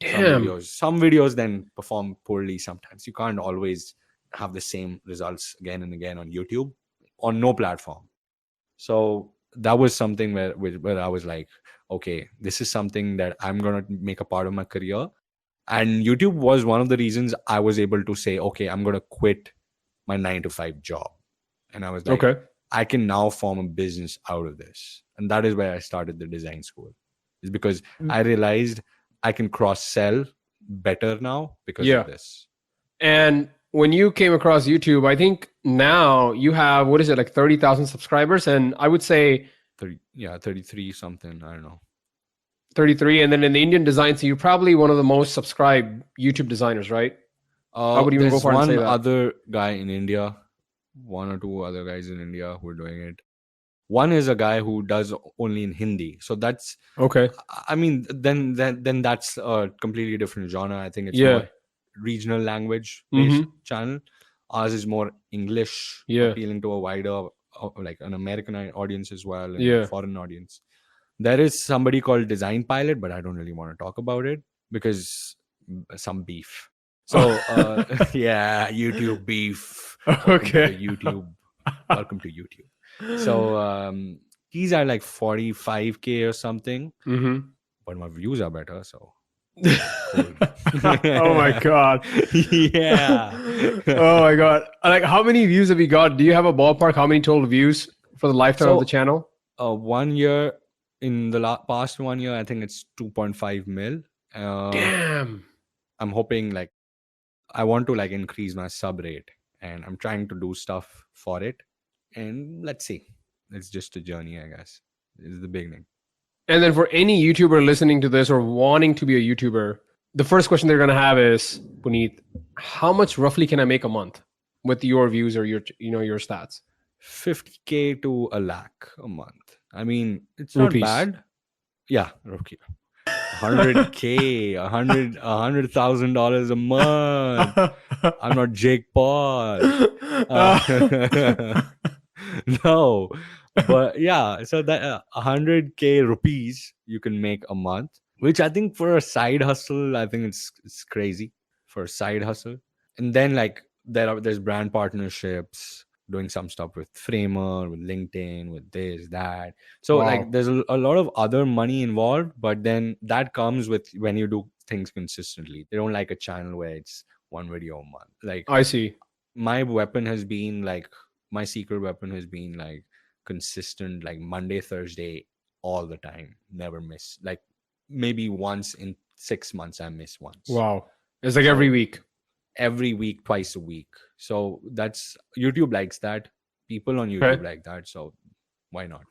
Damn. Some videos then perform poorly sometimes. You can't always have the same results again and again on YouTube, on no platform. So that was something where I was like, okay, this is something that I'm going to make a part of my career. And YouTube was one of the reasons I was able to say, okay, I'm going to quit my 9 to 5 job. And I was like, Okay. I can now form a business out of this. And that is where I started the design school. Is because I realized I can cross sell better now because of this. And when you came across YouTube, I think now you have, what is it, like 30,000 subscribers? And I would say 33 something. I don't know. 33. And then in the Indian design scene, you're probably one of the most subscribed YouTube designers, right? I would even go far and say that. There's one other guy in India, one or two other guys in India who are doing it. One is a guy who does only in Hindi. So that's okay. I mean, then that's a completely different genre. I think it's more regional language based channel. Ours is more English, appealing to a wider, like an American audience as well, and a foreign audience. There is somebody called Design Pilot, but I don't really want to talk about it because some beef. So yeah, YouTube beef. Okay. Welcome to YouTube. So he's at like 45K or something, but my views are better. So oh my god. Yeah. Oh my god. Like, how many views have you got? Do you have a ballpark? How many total views for the lifetime of the channel? 1 year, in the past 1 year, I think it's 2.5 mil. Damn. I'm hoping like I want to like increase my sub rate, and I'm trying to do stuff for it. And let's see. It's just a journey, I guess. It's the beginning. And then for any YouTuber listening to this or wanting to be a YouTuber, the first question they're going to have is, Punit, how much roughly can I make a month with your views or your stats? 50K to a lakh a month. I mean, it's not bad. Yeah, okay. 100K, $100,000 a month. I'm not Jake Paul. No, but yeah, so that 100K rupees you can make a month, which I think for a side hustle, I think it's crazy for a side hustle. And then like there's brand partnerships, doing some stuff with Framer, with LinkedIn, with this, that. So like there's a lot of other money involved, but then that comes with when you do things consistently. They don't like a channel where it's one video a month. Like, I see. My weapon has been like, my secret weapon has been like consistent, like Monday, Thursday, all the time. Never miss. Like maybe once in 6 months, I miss once. Wow. It's like every week. Every week, twice a week. So that's, YouTube likes that. People on YouTube like that. So why not?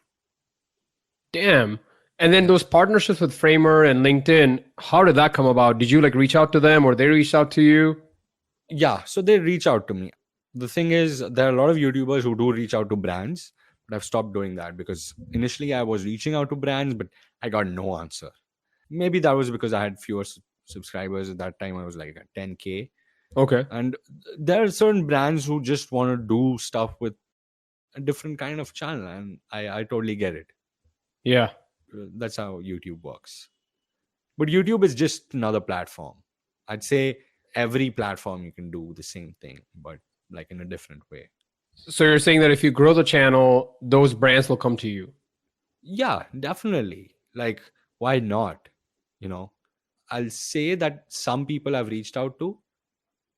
Damn. And then those partnerships with Framer and LinkedIn, how did that come about? Did you like reach out to them or they reached out to you? Yeah. So they reach out to me. The thing is, there are a lot of YouTubers who do reach out to brands, but I've stopped doing that because initially I was reaching out to brands, but I got no answer. Maybe that was because I had fewer subscribers at that time. I was like at 10K. Okay. And there are certain brands who just want to do stuff with a different kind of channel, and I totally get it. Yeah. That's how YouTube works. But YouTube is just another platform. I'd say every platform you can do the same thing, but like in a different way. So you're saying that if you grow the channel, those brands will come to you? Yeah, definitely. Like, why not? I'll say that some people I've reached out to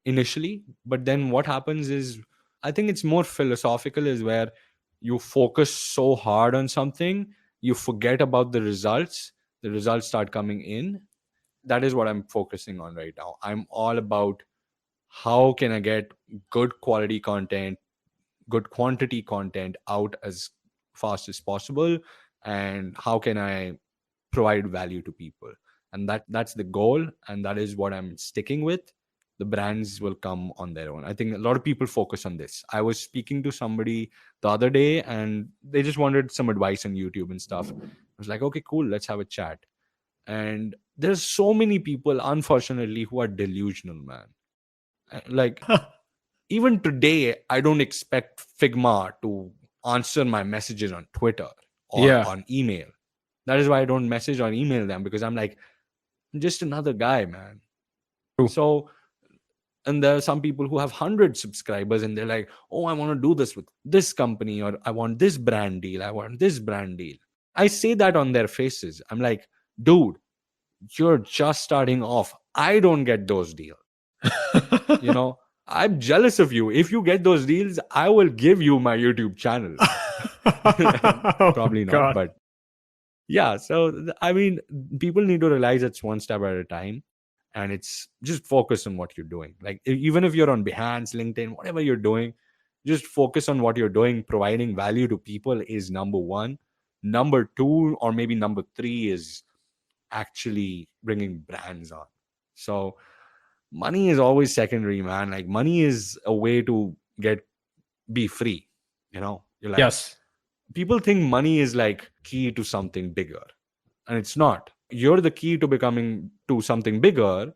initially, but then what happens is, I think it's more philosophical, is where you focus so hard on something, you forget about the results start coming in. That is what I'm focusing on right now. I'm all about how can I get good quality content, good quantity content out as fast as possible, and how can I provide value to people. And that's the goal, and that is what I'm sticking with. the brands will come on their own. I think a lot of people focus on this. I was speaking to somebody the other day and they just wanted some advice on YouTube and stuff. I was like, okay, cool, let's have a chat. And there's so many people, unfortunately, who are delusional, man. Like, even today, I don't expect Figma to answer my messages on Twitter or Yeah. on email. That is why I don't message or email them, because I'm like, I'm just another guy, man. True. So, and there are some people who have 100 subscribers and they're like, oh, I want to do this with this company, or I want this brand deal, I want this brand deal. I say that on their faces. I'm like, dude, you're just starting off. I don't get those deals. You know, I'm jealous of you. If you get those deals, I will give you my YouTube channel. Probably not, God. but yeah. So, I mean, people need to realize it's one step at a time. And it's just focus on what you're doing. Like, even if you're on Behance, LinkedIn, whatever you're doing, just focus on what you're doing. Providing value to people is number one. Number two, or maybe number three, is actually bringing brands on. So money is always secondary, man. Like, money is a way to be free. You know, you're like, Yes. people think money is like key to something bigger, and it's not. You're the key to becoming to something bigger.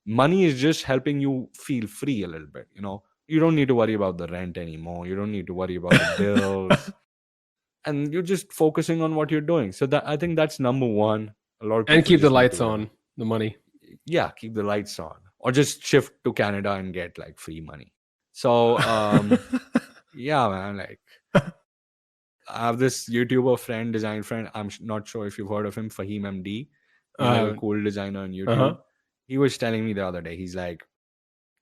Money is just helping you feel free a little bit. You know, you don't need to worry about the rent anymore. You don't need to worry about the bills, and you're just focusing on what you're doing. So that, I think that's number one. A lot of people And keep the just need lights to on, the money. yeah, keep the lights on, or just shift to Canada and get like free money. So yeah, man, like, I have this YouTuber friend, design friend. I'm not sure if you've heard of him, Fahim MD. He's like a cool designer on YouTube. Uh-huh. He was telling me the other day, he's like,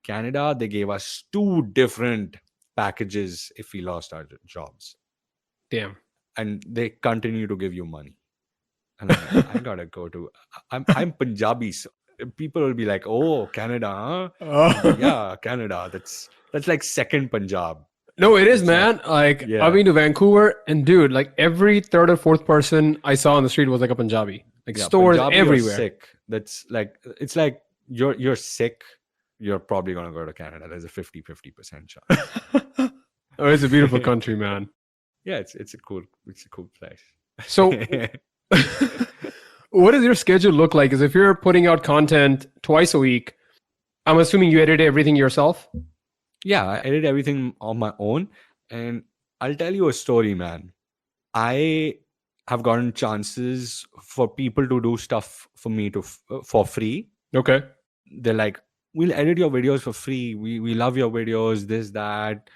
Canada, they gave us 2 different packages if we lost our jobs. Damn. And they continue to give you money. And I'm like, I gotta go to, I'm Punjabi. So people will be like, oh, Canada, huh? Yeah, Canada. That's like second Punjab. No, it is, It's man. not, Like, yeah. I've been to Vancouver, and dude, like every third or fourth person I saw on the street was like a Punjabi. Like Yeah, stores Punjabi or everywhere. Sikh. That's like, it's like you're sick, you're probably gonna go to Canada. There's a 50% chance. Oh, it's a beautiful country, man. Yeah, it's a cool place. So, what does your schedule look like? Because if you're putting out content twice a week, I'm assuming you edit everything yourself. Yeah, I edit everything on my own. And I'll tell you a story, man. I have gotten chances for people to do stuff for me for free. Okay. They're like, we'll edit your videos for free. We love your videos, this, that.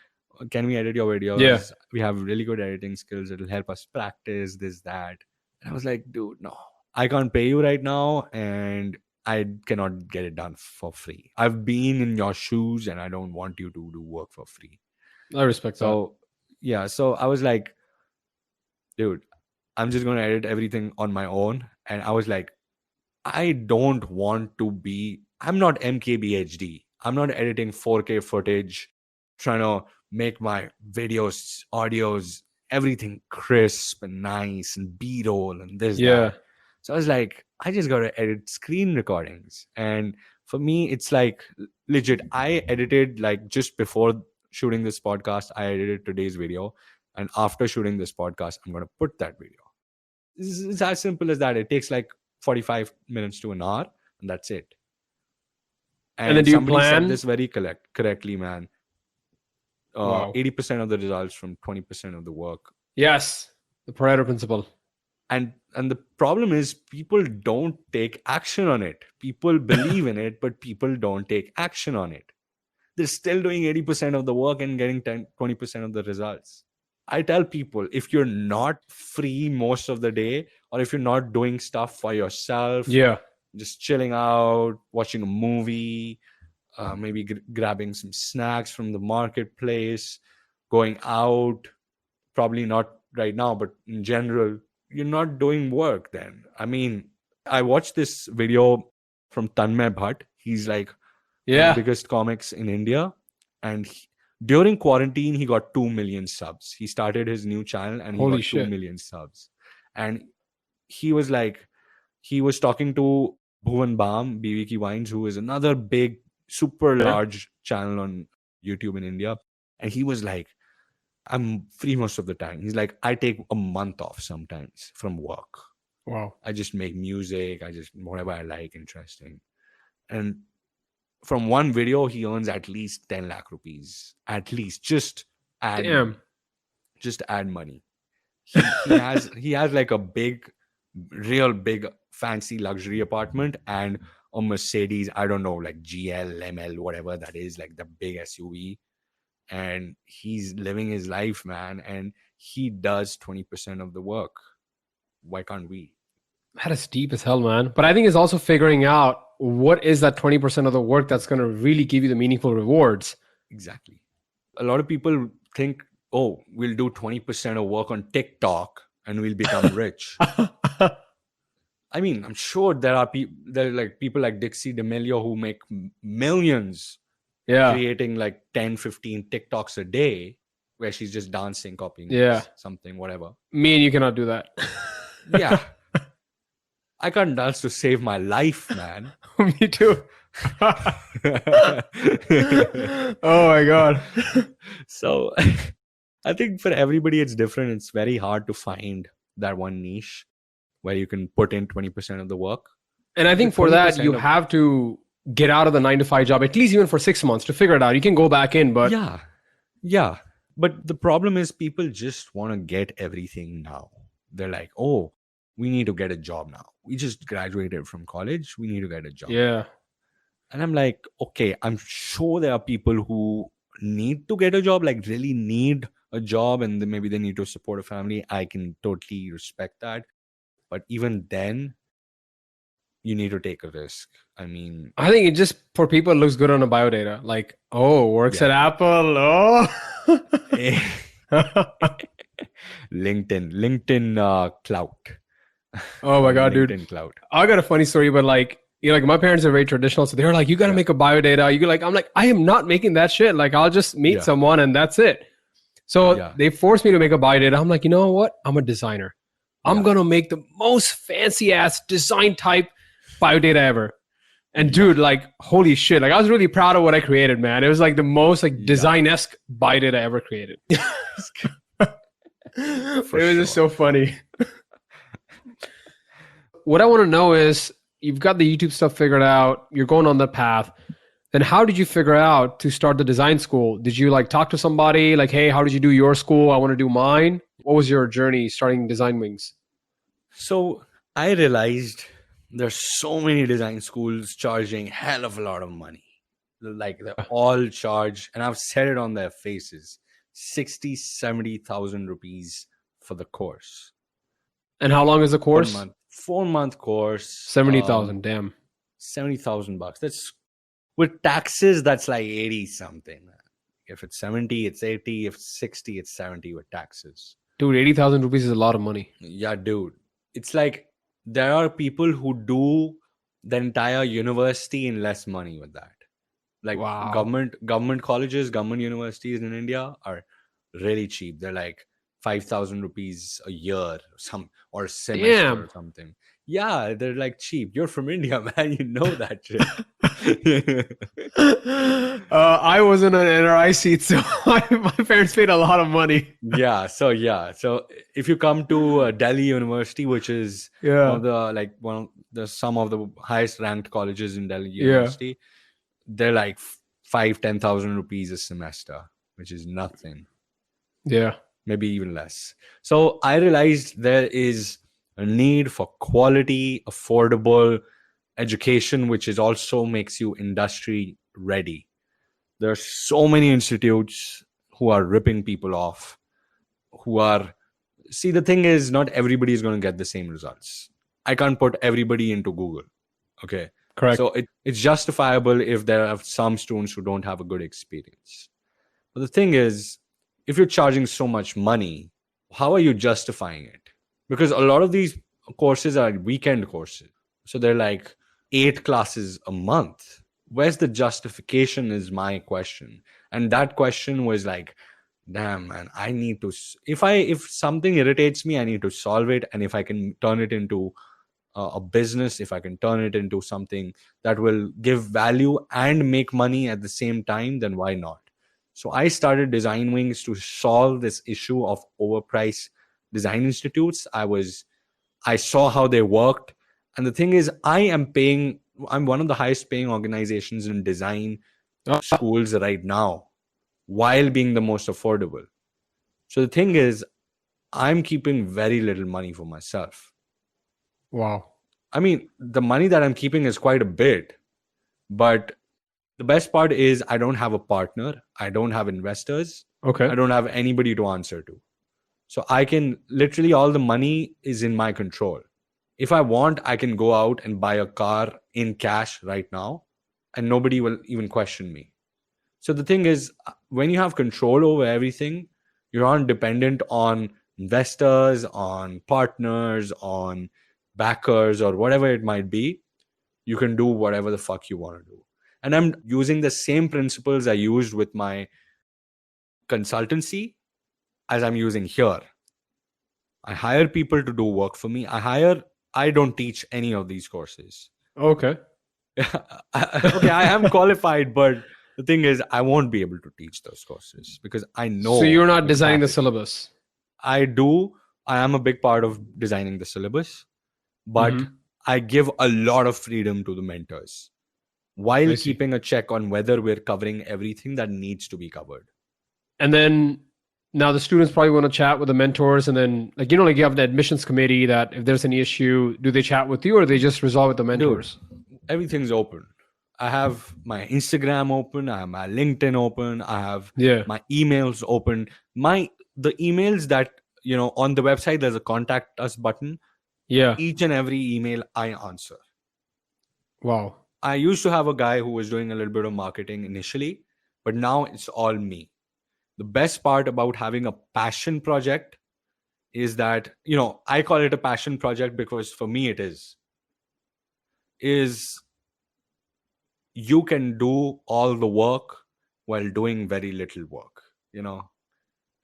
Can we edit your videos? Yeah. We have really good editing skills. It'll help us practice, this, that. And I was like, dude, no, I can't pay you right now. And I cannot get it done for free. I've been in your shoes and I don't want you to do work for free. I respect that. So, yeah. So I was like, dude, I'm just going to edit everything on my own. And I was like, I don't want to be, I'm not MKBHD. I'm not editing 4K footage, trying to make my videos, audios, everything crisp and nice and B-roll and this, that. So I was like, I just got to edit screen recordings. And for me, it's like legit. I edited like just before shooting this podcast, I edited today's video. And after shooting this podcast, I'm going to put that video. It's as simple as that. It takes like 45 minutes to an hour, and that's it. And then do you somebody plan? said this very correctly, man. Wow. 80% of the results from 20% of the work. Yes, the Pareto principle. And the problem is people don't take action on it. People believe in it, but people don't take action on it. They're still doing 80% of the work and getting 20% of the results. I tell people, if you're not free most of the day, or if you're not doing stuff for yourself, just chilling out, watching a movie, maybe grabbing some snacks from the marketplace, going out, probably not right now, but in general, you're not doing work then. I mean, I watched this video from Tanmay Bhatt. He's like one of the biggest comics in India. And during quarantine, he got 2 million subs. He started his new channel and he got 2 million subs. And he was like, he was talking to Bhuvan Bam, BV Ki Wines, who is another big super large channel on YouTube in India. And he was like, I'm free most of the time. He's like, I take a month off sometimes from work. Wow. I just make music. I just whatever I like, interesting. And from one video, he earns at least 10 lakh rupees. At least just add Damn. money. Just add money. He has like a big, real big, fancy luxury apartment and a Mercedes. I don't know, like GL, ML, whatever that is, like the big SUV. And he's living his life, man. And he does 20% of the work. Why can't we? That is deep as hell, man. But I think it's also figuring out what is that 20% of the work that's going to really give you the meaningful rewards. Exactly. A lot of people think, oh, we'll do 20% of work on TikTok and we'll become rich. I mean, I'm sure there are people like Dixie D'Amelio who make millions creating like 10, 15 TikToks a day where she's just dancing, copying something, whatever. Me and you cannot do that. Yeah. I can't dance to save my life, man. Me too. Oh my God. So I think for everybody it's different. It's very hard to find that one niche where you can put in 20% of the work. And I think for that, you have to get out of the 9-to-5 job, at least even for 6 months to figure it out. You can go back in, but yeah. But the problem is people just want to get everything now. They're like, oh, we need to get a job now. We just graduated from college. We need to get a job. Yeah. And I'm like, okay, I'm sure there are people who need to get a job, like really need a job, and then maybe they need to support a family. I can totally respect that. But even then, you need to take a risk. I mean, I think it just, for people, it looks good on a biodata. Like, oh, works at Apple. Oh. LinkedIn clout. Oh my God, dude. LinkedIn clout. I got a funny story, but like, you know, like my parents are very traditional. So they were like, you got to make a biodata. I'm like, I am not making that shit. Like, I'll just meet someone and that's it. So they forced me to make a biodata. I'm like, you know what? I'm a designer. I'm going to make the most fancy ass design type biodata ever. And dude, like, holy shit. Like, I was really proud of what I created, man. It was like the most like design-esque biodata ever created. It was just so funny. What I want to know is, you've got the YouTube stuff figured out. You're going on that path. Then how did you figure out to start the design school? Did you like talk to somebody like, hey, how did you do your school? I want to do mine. What was your journey starting Designwings? So I realized there's so many design schools charging hell of a lot of money. Like they all charge, and I've said it on their faces, 60,000-70,000 rupees for the course. And how long is the course? 4-month course. 70,000, damn. 70,000 bucks. That's with taxes, that's like 80 something. If it's 70, it's 80. If it's 60, it's 70 with taxes. Dude, 80,000 rupees is a lot of money. Yeah, dude. It's like there are people who do the entire university in less money with that. Like government colleges, government universities in India are really cheap. They're like 5,000 rupees a year or a semester or something. Yeah, they're like cheap. You're from India, man. You know that shit. I was in an NRI seat, so my parents paid a lot of money. So if you come to Delhi University, which is some of the highest ranked colleges in Delhi University, they're like 5,000-10,000 rupees a semester, which is nothing. Yeah. Maybe even less. So I realized there is a need for quality, affordable education, which is also makes you industry ready. There are so many institutes who are ripping people off, the thing is, not everybody is going to get the same results. I can't put everybody into Google. Okay. Correct. So it's justifiable if there are some students who don't have a good experience. But the thing is, if you're charging so much money, how are you justifying it? Because a lot of these courses are weekend courses. So they're like 8 classes a month. Where's the justification is my question. And that question was like, damn, man, I need to, if something irritates me, I need to solve it. And if I can turn it into a business, if I can turn it into something that will give value and make money at the same time, then why not? So I started Designwings to solve this issue of overpriced design institutes. I saw how they worked. And the thing is, I'm one of the highest paying organizations in design schools right now, while being the most affordable. So the thing is, I'm keeping very little money for myself. Wow. I mean, the money that I'm keeping is quite a bit, but the best part is I don't have a partner. I don't have investors. Okay. I don't have anybody to answer to. So I can literally, all the money is in my control. If I want, I can go out and buy a car in cash right now, and nobody will even question me. So the thing is, when you have control over everything, you're not dependent on investors, on partners, on backers, or whatever it might be. You can do whatever the fuck you want to do. And I'm using the same principles I used with my consultancy as I'm using here. I hire people to do work for me. I don't teach any of these courses. Okay. Okay, I am qualified, but the thing is, I won't be able to teach those courses because I know. So you're not the designing the capacity. syllabus. I do. I am a big part of designing the syllabus, but Mhm. I give a lot of freedom to the mentors while I see. keeping a check on whether we're covering everything that needs to be covered. And then now the students probably want to chat with the mentors, and then like you have the admissions committee that if there's any issue, do they chat with you or they just resolve with the mentors? Dude, everything's open. I have my Instagram open, I have my LinkedIn open, I have Yeah. my emails open. The emails that, on the website there's a contact us button. Yeah. Each and every email I answer. Wow. I used to have a guy who was doing a little bit of marketing initially, but now it's all me. The best part about having a passion project is that, I call it a passion project because for me it is you can do all the work while doing very little work.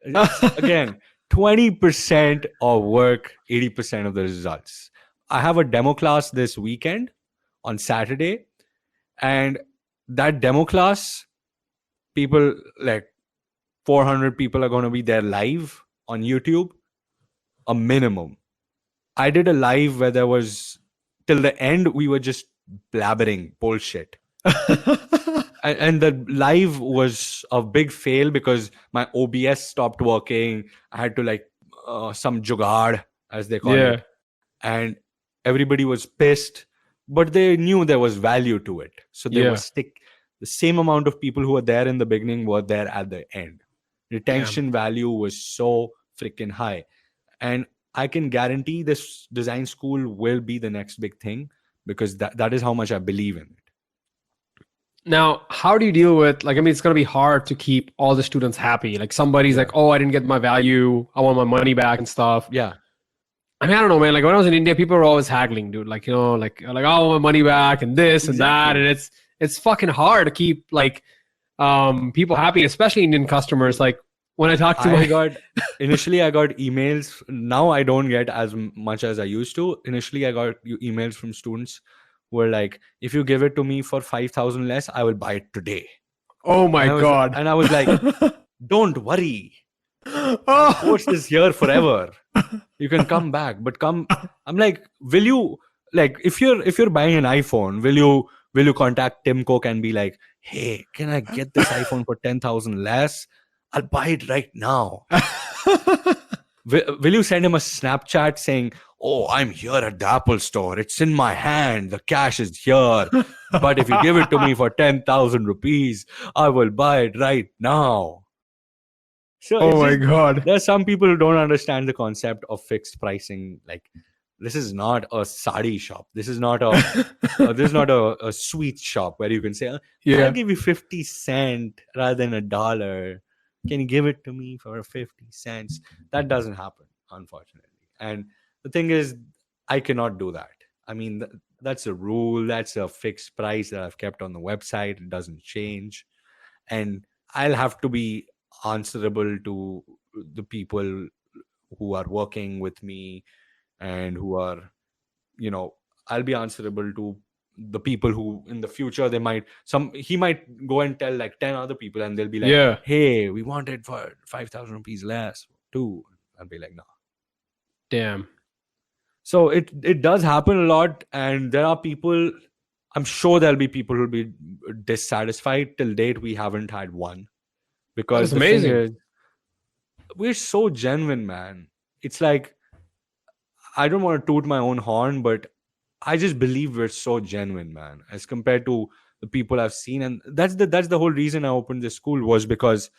It's again 20% of work, 80% of the results. I have a demo class this weekend on Saturday, and that demo class, people like 400 people are going to be there live on YouTube, a minimum. I did a live where there was, till the end we were just blabbering bullshit. And the live was a big fail because my OBS stopped working. I had to some jugaad, as they call Yeah. it, and everybody was pissed, but they knew there was value to it, so they were Yeah. the same amount of people who were there in the beginning were there at the end. Damn. Retention value was so freaking high, and I can guarantee this design school will be the next big thing because that is how much I believe in it. Now, how do you deal with it's going to be hard to keep all the students happy. Like somebody's Yeah. like, "Oh, I didn't get my value. I want my money back and stuff." Yeah. I mean, I don't know, man. Like when I was in India, people were always haggling, dude. Like, oh, I want my money back and this and that, Exactly. and it's fucking hard to keep people happy, especially Indian customers. Like when I talk to initially I got emails. Now I don't get as much as I used to. Initially I got emails from students who were like, if you give it to me for 5,000 less, I will buy it today. Oh my And god. I was like, don't worry. Our Oh. course is here forever. You can come back, but I'm like, will you, like, if you're buying an iPhone, will you contact Tim Cook and be like, hey, can I get this iPhone for 10,000 less? I'll buy it right now. Will you send him a Snapchat saying, oh, I'm here at the Apple store, it's in my hand, the cash is here, but if you give it to me for 10,000 rupees, I will buy it right now. So Oh my god. there's some people who don't understand the concept of fixed pricing. Like, this is not a sari shop. This is not a sweet shop where you can say, Yeah. I'll give you 50 cents rather than $1. Can you give it to me for 50 cents? That doesn't happen, unfortunately. And the thing is, I cannot do that. I mean, that's a rule. That's a fixed price that I've kept on the website. It doesn't change. And I'll have to be answerable to the people who are working with me and who are, I'll be answerable to the people who in the future he might go and tell like 10 other people, and they'll be like, Yeah. hey, we want it for 5,000 rupees less too. I'll be like, no. Damn. So it does happen a lot, and there are people. I'm sure there'll be people who'll be dissatisfied. Till date, we haven't had one, That because is the thing amazing. is, we're so genuine, man. It's like, I don't want to toot my own horn, but I just believe we're so genuine, man, as compared to the people I've seen. And that's the whole reason I opened this school, was because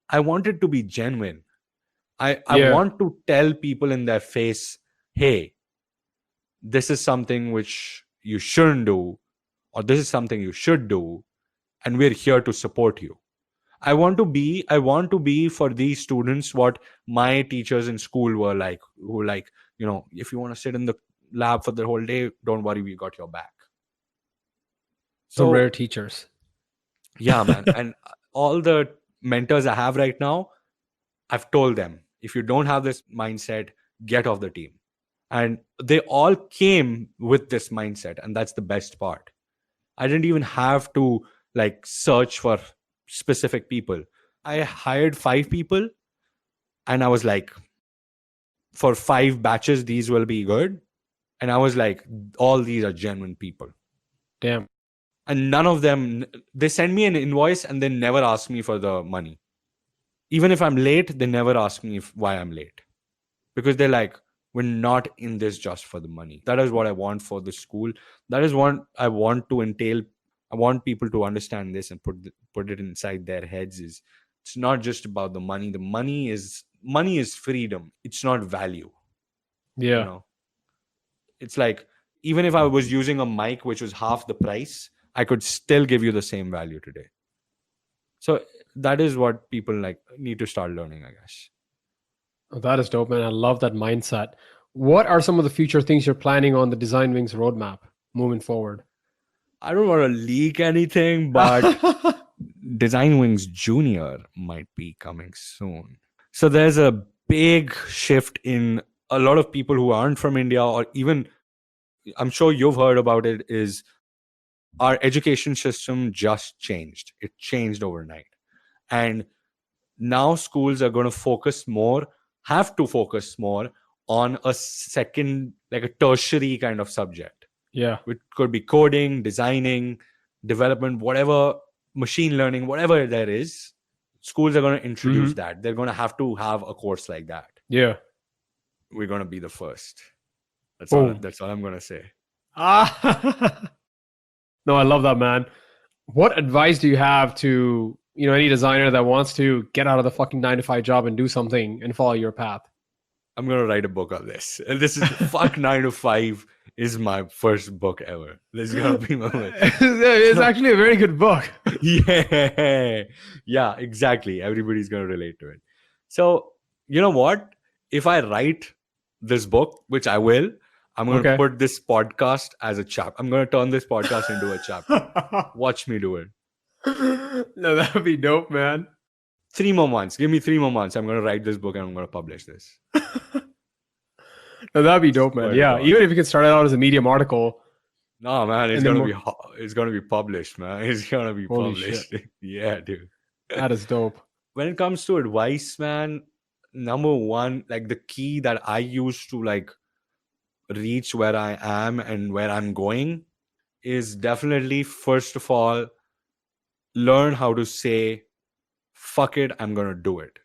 I wanted to be genuine. I Yeah. want to tell people in their face, hey, this is something which you shouldn't do, or this is something you should do, and we're here to support you. I want to be for these students what my teachers in school were like, who were like, if you want to sit in the lab for the whole day, don't worry, we got your back. Some rare So teachers. yeah, man. And all the mentors I have right now, I've told them, if you don't have this mindset, get off the team. And they all came with this mindset, and that's the best part. I didn't even have to like search for specific people. I hired 5 people, and I was like, for 5 batches, these will be good. And I was like, all these are genuine people. Damn. And none of them, they send me an invoice and they never ask me for the money. Even if I'm late, they never ask me why I'm late, because they're like, we're not in this just for the money. That is what I want for the school. That is what I want to entail. I want people to understand this and put it inside their heads. Is it's not just about the money. The money is freedom. It's not value. You Yeah. know, it's like, even if I was using a mic which was half the price, I could still give you the same value today. So that is what people like need to start learning, I guess. Oh, that is dope, man. I love that mindset. What are some of the future things you're planning on the Designwings roadmap moving forward? I don't want to leak anything, but Designwings Junior might be coming soon. So there's a big shift in a lot of people who aren't from India, or even, I'm sure you've heard about it, is our education system just changed. It changed overnight. And now schools are going to have to focus more on a second, like a tertiary kind of subject, Yeah. which could be coding, designing, development, whatever, machine learning, whatever there is. Schools are going to introduce that. They're going to have a course like that. Yeah. We're going to be the first. That's Boom. all I'm going to say. No, I love that, man. What advice do you have to, any designer that wants to get out of the fucking 9 to 5 job and do something and follow your path? I'm going to write a book on this. And this is Fuck 9 to 5 is my first book ever. This is going to be my It's actually a very good book. Yeah, exactly. Everybody's going to relate to it. So, you know what? If I write this book, which I will, I'm going to put this podcast as a chapter. I'm going to turn this podcast into a chapter. Watch me do it. No, that would be dope, man. 3 more months. Give me 3 more months. I'm going to write this book and I'm going to publish this. No, that'd be dope, man. Yeah, even if you could start it out as a Medium article. No, man, it's gonna be published, man. It's gonna be published. Yeah, dude. That is dope. When it comes to advice, man, number one, like the key that I use to like reach where I am and where I'm going is definitely, first of all, learn how to say, fuck it, I'm gonna do it.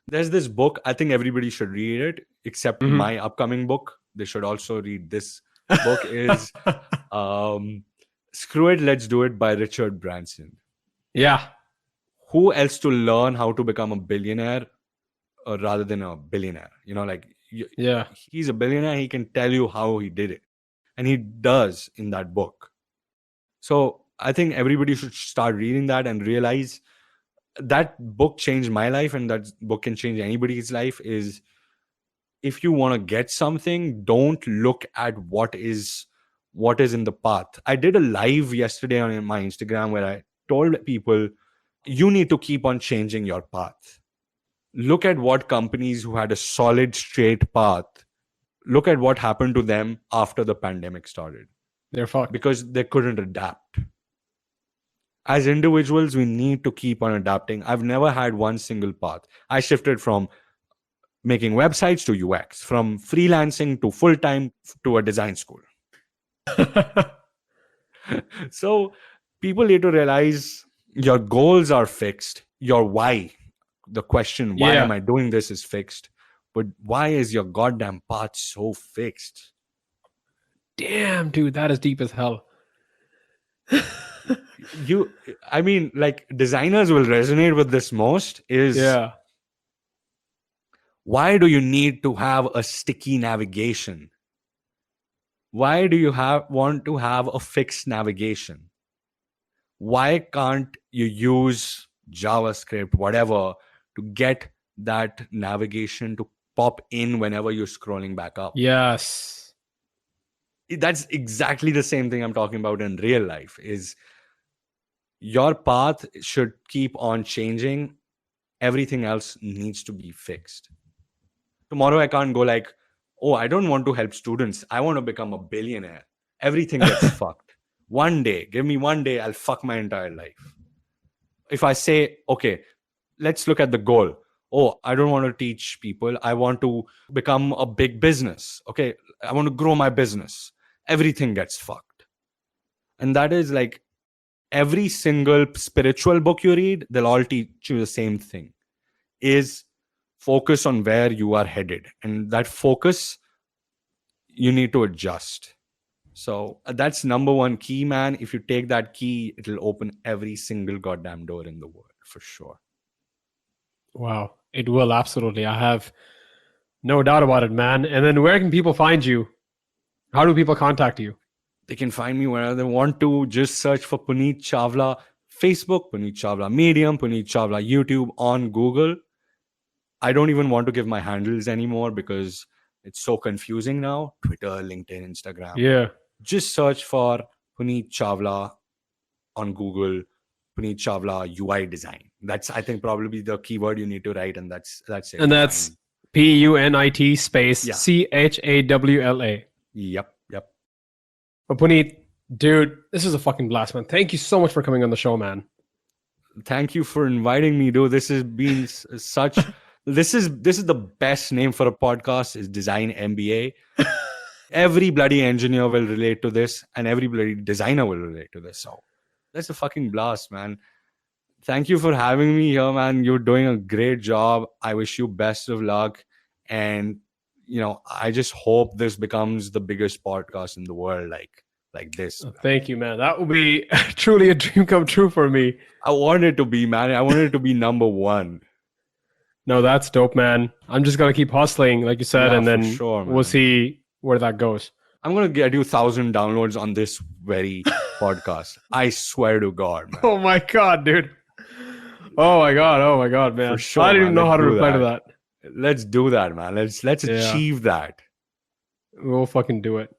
There's this book, I think everybody should read it, except my upcoming book. They should also read this book. Is Screw It, Let's Do It by Richard Branson. Yeah. Who else to learn how to become a billionaire rather than a billionaire? Yeah, he's a billionaire. He can tell you how he did it. And he does in that book. So I think everybody should start reading that and realize that book changed my life, and that book can change anybody's life. Is if you want to get something, don't look at what is in the path. I did a live yesterday on my Instagram where I told people, you need to keep on changing your path. Look at what companies who had a solid straight path look at what happened to them after the pandemic started, They're fucked. because they couldn't adapt. As individuals, we need to keep on adapting. I've never had one single path. I shifted from making websites to UX, from freelancing to full-time to a design school. So people need to realize your goals are fixed. Your why, the question, why am I doing this, is fixed. But why is your goddamn path so fixed? Damn, dude, that is deep as hell. I mean, like, designers will resonate with this most is, why do you need to have a sticky navigation? Why do you want to have a fixed navigation? Why can't you use JavaScript, whatever, to get that navigation to pop in whenever you're scrolling back up? Yes. That's exactly the same thing I'm talking about in real life. Is your path should keep on changing. Everything else needs to be fixed. Tomorrow I can't go like, oh, I don't want to help students, I want to become a billionaire. Everything gets fucked. One day, give me one day, I'll fuck my entire life. If I say, okay, let's look at the goal. Oh, I don't want to teach people, I want to become a big business. Okay, I want to grow my business. Everything gets fucked. And that is like, every single spiritual book you read, they'll all teach you the same thing, is focus on where you are headed. And that focus, you need to adjust. So that's number one key, man. If you take that key, it'll open every single goddamn door in the world, for sure. Wow, it will, absolutely. I have no doubt about it, man. And then where can people find you? How do people contact you? They can find me wherever they want to. Just search for Punit Chawla. Facebook, Punit Chawla. Medium, Punit Chawla. YouTube, on Google. I don't even want to give my handles anymore because it's so confusing now. Twitter, LinkedIn, Instagram. Yeah. Just search for Punit Chawla on Google. Punit Chawla UI design. That's, I think, probably the keyword you need to write, and that's it. And that's PUNIT space CHAWLA. Yep. But Punit, dude, this is a fucking blast, man. Thank you so much for coming on the show, man. Thank you for inviting me, dude. This has been such. This is the best name for a podcast, is Design MBA. Every bloody engineer will relate to this, and every bloody designer will relate to this. So that's a fucking blast, man. Thank you for having me here, man. You're doing a great job. I wish you best of luck. And, you know, I just hope this becomes the biggest podcast in the world, like this. Thank you, man. That would be truly a dream come true for me. I want it to be, man. I want it to be number one. No, that's dope, man. I'm just going to keep hustling, like you said, and then we'll see where that goes. I'm going to get you 1,000 downloads on this very podcast. I swear to God, man. Oh my God, dude. Oh my God, man. For sure, I didn't even know how to reply to that. Let's do that, man. Let's achieve that. We'll fucking do it.